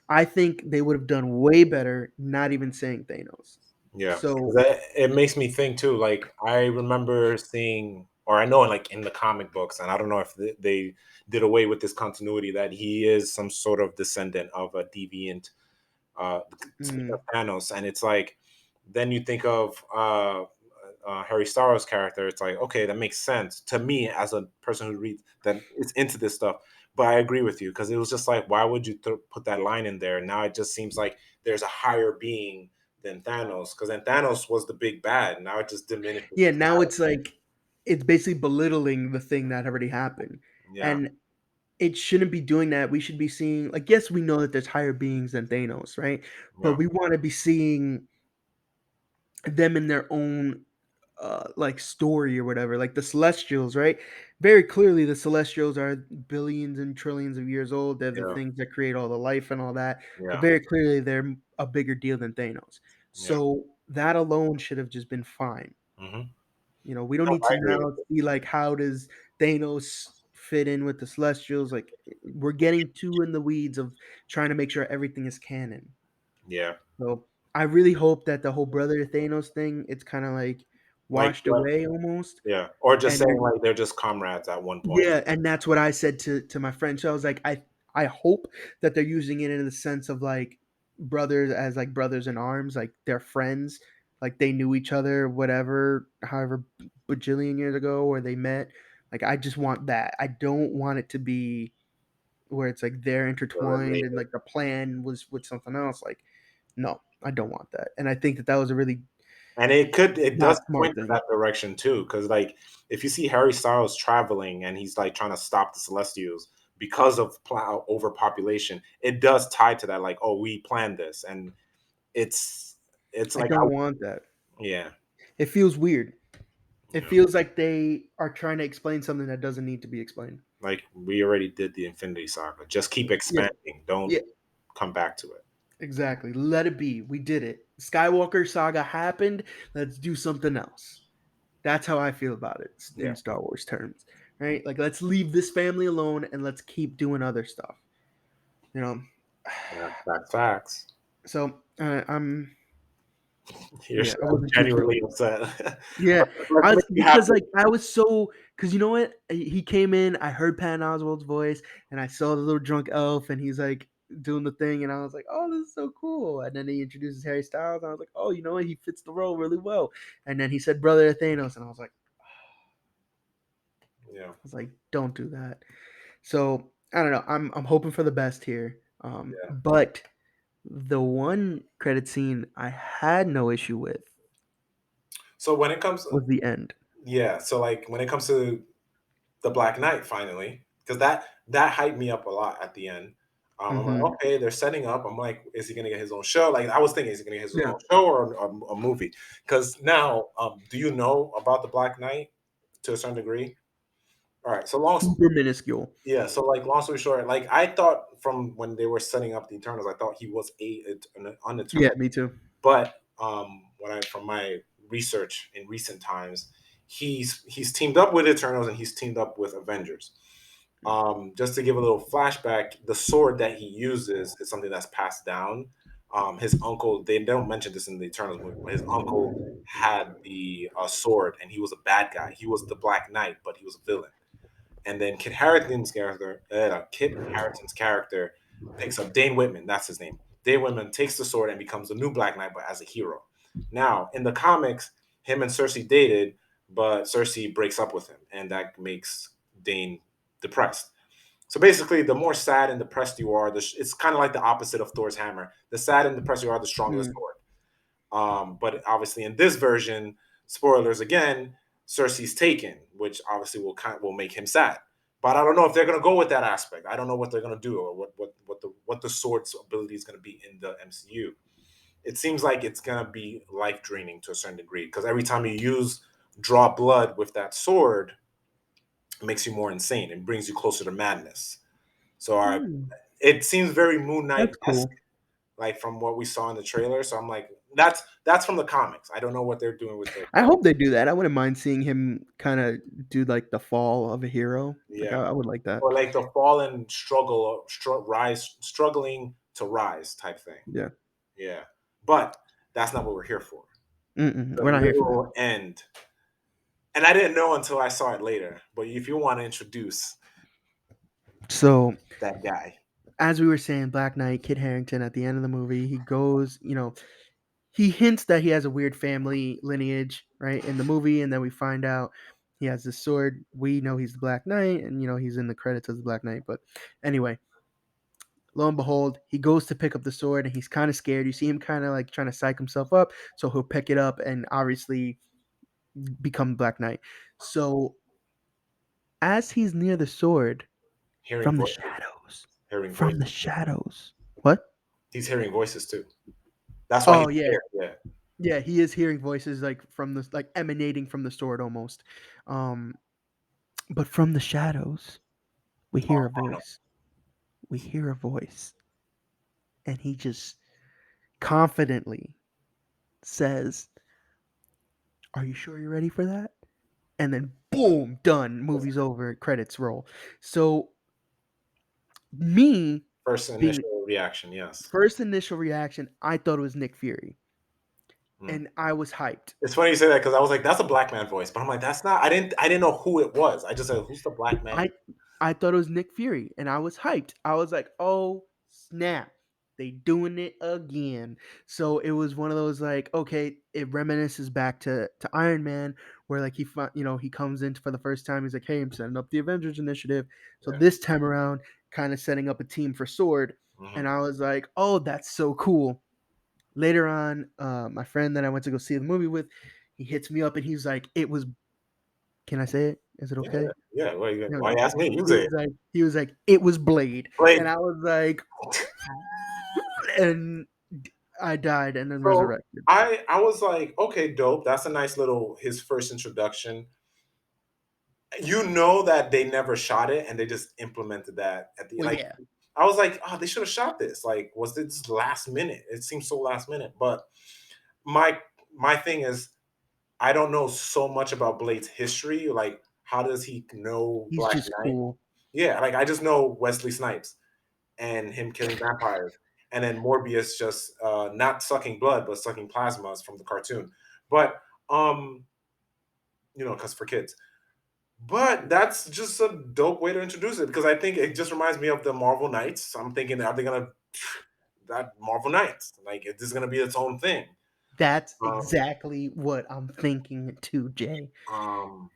I think they would have done way better not even saying Thanos. Yeah, So, because it makes me think too. Like I remember seeing, or I know, like in the comic books, and I don't know if they did away with this continuity that he is some sort of descendant of a deviant. Speaking of mm, Thanos, and it's like, then you think of Harry Styles' character. It's like, okay, that makes sense to me as a person who reads that is into this stuff. But I agree with you because it was just like, why would you put that line in there? Now it just seems like there's a higher being than Thanos because then Thanos was the big bad. Now it just diminishes yeah, his now power. it's like it's basically belittling the thing that already happened. Yeah, And it shouldn't be doing that. We should be seeing like yes, we know that there's higher beings than Thanos, right? But yeah, we want to be seeing them in their own like story or whatever. Like the Celestials, right? Very clearly the Celestials are billions and trillions of years old. They're the yeah, things that create all the life and all that. But yeah, very clearly they're a bigger deal than Thanos. yeah. So that alone should have just been fine. Hmm. We don't No, need I to agree with now see like how does Thanos fit in with the Celestials. Like we're getting too in the weeds of trying to make sure everything is canon. you. Yeah. So I really hope that the whole brother Thanos thing, it's kind of like Like washed what? away almost, Yeah, or just and saying like they're just comrades at one point. yeah, and that's what I said to my friend. So I was like, I hope that they're using it in the sense of like brothers as like brothers in arms, like they're friends, like they knew each other, whatever, however bajillion years ago, or they met. Like I just want that. I don't want it to be where it's like they're They're intertwined and related. like the plan was with something else. Like, no, I don't want that. And I think that that was a really And it not does smart point to thing. that direction too, because like if you see Harry Styles traveling and he's like trying to stop the Celestials because of overpopulation, it does tie to that. Like, oh, we planned this, and it's it's I like, don't want that. yeah, It feels weird. It yeah, feels like they are trying to explain something that doesn't need to be explained. like we already did the Infinity Saga. Just keep Yeah. expanding. Don't Yeah, come back to it. exactly. Let it be. We did it. Skywalker saga happened. Let's do something else. That's how I feel about it Yeah, in Star Wars terms, right? Like let's leave this family alone and let's keep doing other stuff. You know. that's facts. So I'm You're yeah, I wasn't too thrilled. genuinely upset. Yeah, Let's I was make you because happy. like I was so because you know what he came in, I heard Patton Oswalt's voice, and I saw the little drunk elf, and he's like doing the thing, and I was like, oh, this is so cool. And then he introduces Harry Styles, and I was like, oh, you know what, he fits the role really well. And then he said brother Thanos, and Yeah, I was like, don't do that. So I don't know. I'm hoping for the best here. yeah. But the one credit scene I had no issue with So when it comes, was the end. yeah. So like when it comes to the Black Knight finally, because that hyped me up a lot at the end. I'm like, Hmm. okay, they're setting up. I'm like, is he gonna get his own show? Like I was thinking, is he gonna get his Yeah, own show or a movie? Because now, do you know about the Black Knight to a certain degree? All right, so super minuscule. yeah, so like long story short, like I thought from when they were setting up the Eternals, I thought he was an Yeah, uneternal. me too. But when I from my research in recent times, he's teamed up with Eternals and he's teamed up with Avengers. Just to give a little flashback, the sword that he uses is something that's passed down. His uncle, they don't mention this in the Eternals movie, but his uncle had the sword and he was a bad guy. He was the Black Knight, but he was a villain. And then Kit Harington's character picks up Dane Whitman. That's his name. Dane Whitman takes the sword and becomes the new Black Knight, but as a hero. Now, in the comics, him and Cersei dated, but Cersei breaks up with him, and that makes Dane depressed. So basically, the more sad and depressed you are, it's kind of like the opposite of Thor's hammer. The sad and depressed you are, the stronger the Mm. sword. But obviously, in this version, spoilers again, Cersei's taken, which obviously will make him sad. But I don't know if they're gonna go with that aspect. I don't know what they're gonna do or what the sword's ability is gonna be in the MCU. It seems like it's gonna be life draining to a certain degree because every time you draw blood with that sword, it makes you more insane and brings you closer to madness. So Mm, it seems very Moon Knight that's esque, cool. like from what we saw in the trailer. So I'm like, that's from the comics. I don't know what they're doing with the I hope they do that. I wouldn't mind seeing him kind of do like the fall of a hero. Like yeah, I would like that. or like the fallen struggling to rise type thing. Yeah. Yeah, but that's not what we're here for. Mm-mm, The we're not here for that. literal end, and I didn't know until I saw it later. But if you want to introduce So that guy, as we were saying, Black Knight, Kit Harington at the end of the movie, he goes, he hints that he has a weird family lineage, right, in the movie, and then we find out he has this sword. We know he's the Black Knight, and he's in the credits as the Black Knight. But anyway, lo and behold, he goes to pick up the sword, and he's kind of scared. You see him kind of like trying to psych himself up, so he'll pick it up and obviously become Black Knight. So as he's near the sword, hearing from the voices, shadows, hearing from the voices. shadows, what? He's hearing voices too. That's why Oh he's yeah, scared. Yeah. yeah, he is hearing voices like from the like emanating from the sword almost. Um, but from the shadows, we hear a voice. We hear a voice, and he just confidently says, "Are you sure you're ready for that?" And then boom, done. Movie's over. Credits roll. So me First being initial reaction. Yes. First initial reaction, I thought it was Nick Fury, Mm. and I was hyped. It's funny you say that because I was like, "That's a black man voice," but I'm like, "That's not." I didn't know who it was. I just said, "Who's the black man?" I I thought it was Nick Fury, and I was hyped. I was like, "Oh snap, they doing it again!" So it was one of those like, okay, it reminisces back to Iron Man, where like he comes in for the first time. He's like, "Hey, I'm setting up the Avengers Initiative." So Yeah. this time around, kind of setting up a team for Sword, Hmm. and I was like, "Oh, that's so cool." Later on, my friend that I went to go see the movie with, he hits me up and he's like, "It was." Can I say it? Is it Yeah, okay? yeah. No, Why you ask me? You he say it. was like, "It was Blade," and Like, I was like, and I died and then so resurrected. I was like, okay, dope. That's a nice little his first introduction. You know that they never shot it and they just implemented that at the Well, like. yeah, I was like, oh, they should have shot this. Like, was this last minute? It seems so last minute. But my my thing is, I don't know so much about Blade's history. Like, how does he know he's Black just Knight? cool. Yeah, like I just know Wesley Snipes and him killing vampires, and then Morbius just not sucking blood but sucking plasmas from the cartoon. But because for kids. But that's just a dope way to introduce it because I think it just reminds me of the Marvel Knights. I'm thinking, are they gonna that Marvel Knights? Like, is this gonna be its own thing? That's Um, exactly what I'm thinking too, Jay. um,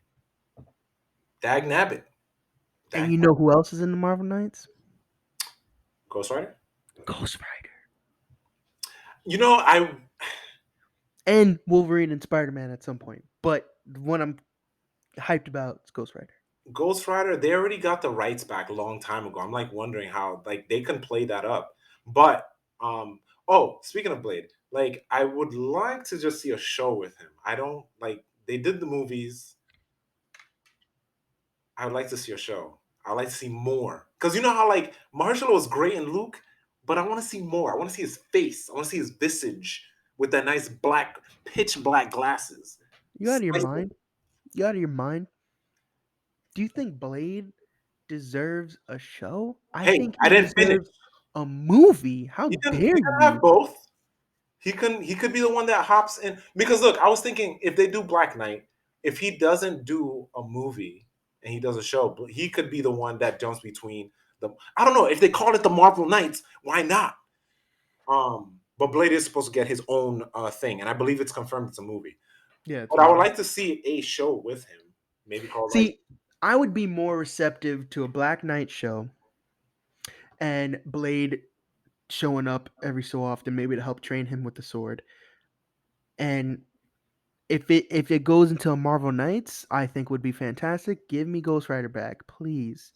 Dag Nabbit, And Dag you know who else is in the Marvel Knights? Ghost Rider. Ghost Rider I and Wolverine and Spider Man at some point. But the one I'm hyped about is Ghost Rider. Ghost Rider, they already got the rights back a long time ago. I'm like wondering how like they can play that up. But speaking of Blade, like I would like to just see a show with him. I don't like they did the movies. I would like to see a show. I'd like to see more. Cause you know how like Marshall was great in Luke, but I want to see more. I want to see his face. I want to see his visage with that nice black, pitch black glasses. You out of your Spice it. mind? You out of your mind? Do you think Blade deserves a show? I Hey, think I he didn't finish. deserves a movie. How He dare can have you? both. He could be the one that hops in because look, I was thinking if they do Black Knight, if he doesn't do a movie and he does a show, he could be the one that jumps between the. I don't know if they call it the Marvel Knights, why not? But Blade is supposed to get his own thing, and I believe it's confirmed it's a movie. Yeah, it's a But I would movie. like to see a show with him, maybe called like. See, I would be more receptive to a Black Knight show and Blade showing up every so often, maybe to help train him with the sword. And if it goes into a Marvel Knights, I think would be fantastic. Give me Ghost Rider back, please.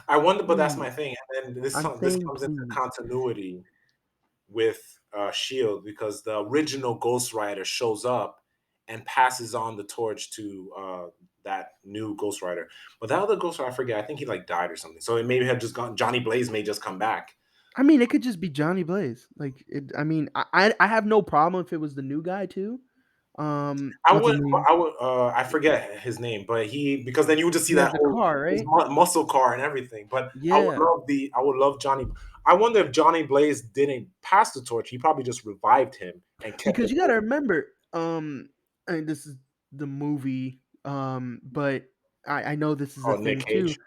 I wonder, but that's my Please. thing, and then I'm this saying comes into please. continuity with Shield because the original Ghost Rider shows up and passes on the torch to that new Ghost Rider. But that other Ghost Rider, I forget. I think he like died or something. So it maybe had just gone. Johnny Blaze may just come back. I mean, it could just be Johnny Blaze. Like, I mean, I have no problem if it was the new guy too. I What's his would, name? I forget his name, but he because then you would just see He has that the whole car, his right? muscle car and everything. But Yeah, I would love Johnny. I wonder if Johnny Blaze didn't pass the torch. He probably just revived him and kept because it. you got to remember, I mean, this is the movie, but I know this is a Oh, Nick thing too. Cage.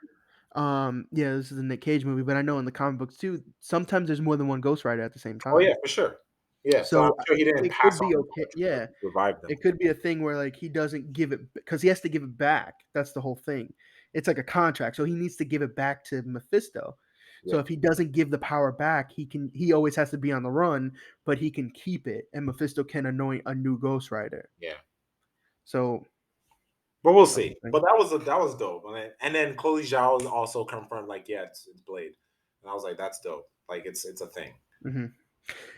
Yeah, this is a Nick Cage movie, but I know in the comic books too, sometimes there's more than one Ghost Rider at the same Oh time. yeah, for sure. Yeah, so I'm So sure he didn't it pass could on be the okay. torch, but Yeah, he revived them. it could be a thing where like he doesn't give it because he has to give it back. That's the whole thing. It's like a contract, so he needs to give it back to Mephisto. So Yeah, if he doesn't give the power back, he always has to be on the run, but he can keep it, and Mephisto can anoint a new Ghost Rider. yeah. So But we'll that's the see. thing. But that was dope. And then Chloe Zhao also confirmed like, yeah, it's Blade. And I was like, that's dope. Like it's a thing. Hmm.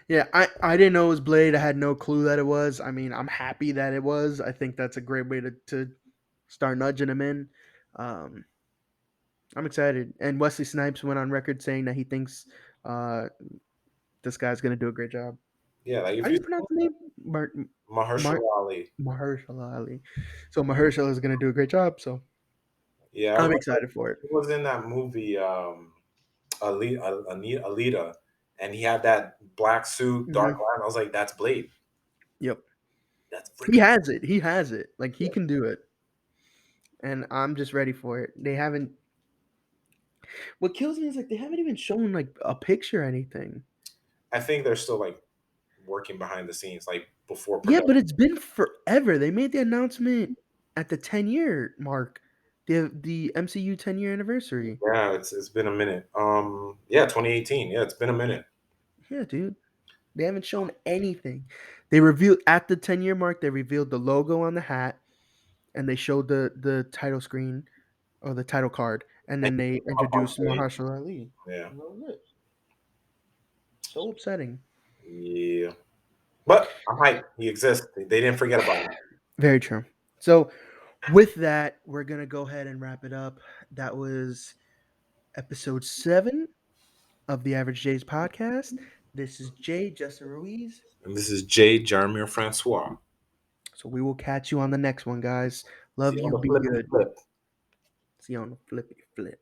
Yeah, I didn't know it was Blade. I had no clue that it was. I mean, I'm happy that it was. I think that's a great way to start nudging him in. Um, I'm excited. And Wesley Snipes went on record saying that he thinks uh, this guy's going to do a great job. Yeah, like How if do you you pronounce the name? Mar- Mahershala Ali. Mahershala Ali. So Mahershala is going to do a great job. So Yeah, I I'm remember excited for it. he was in that movie Alita. and he had that black suit, dark Mhm. line. I was like, that's Blade. Yep. That's He freaking. has it. He has it. Like he Yeah. can do it. And I'm just ready for it. They haven't What kills me is like they haven't even shown like a picture or anything. I think they're still like working behind the scenes, like before Yeah, production. but it's been forever. They made the announcement at the 10-year mark. The MCU 10-year anniversary. Yeah, it's been a minute. Yeah, 2018. Yeah, it's been a minute. Yeah, dude. They haven't shown anything. They revealed at the 10-year mark, they revealed the logo on the hat and they showed the title screen or the title card, and And then they up on introduced stage. Mahershala Ali. Yeah, And that was it. So upsetting. yeah. But I'm hyped. He exists. They didn't forget about him. Very true. So with that, we're gonna go ahead and wrap it up. That was episode 7 of the Average J's podcast. This is Jay Justin Ruiz. And this is Jay Jarmir Francois. So we will catch you on the next one, guys. See Love you on you. the Be flippy good. flip. See you on the flippy flip.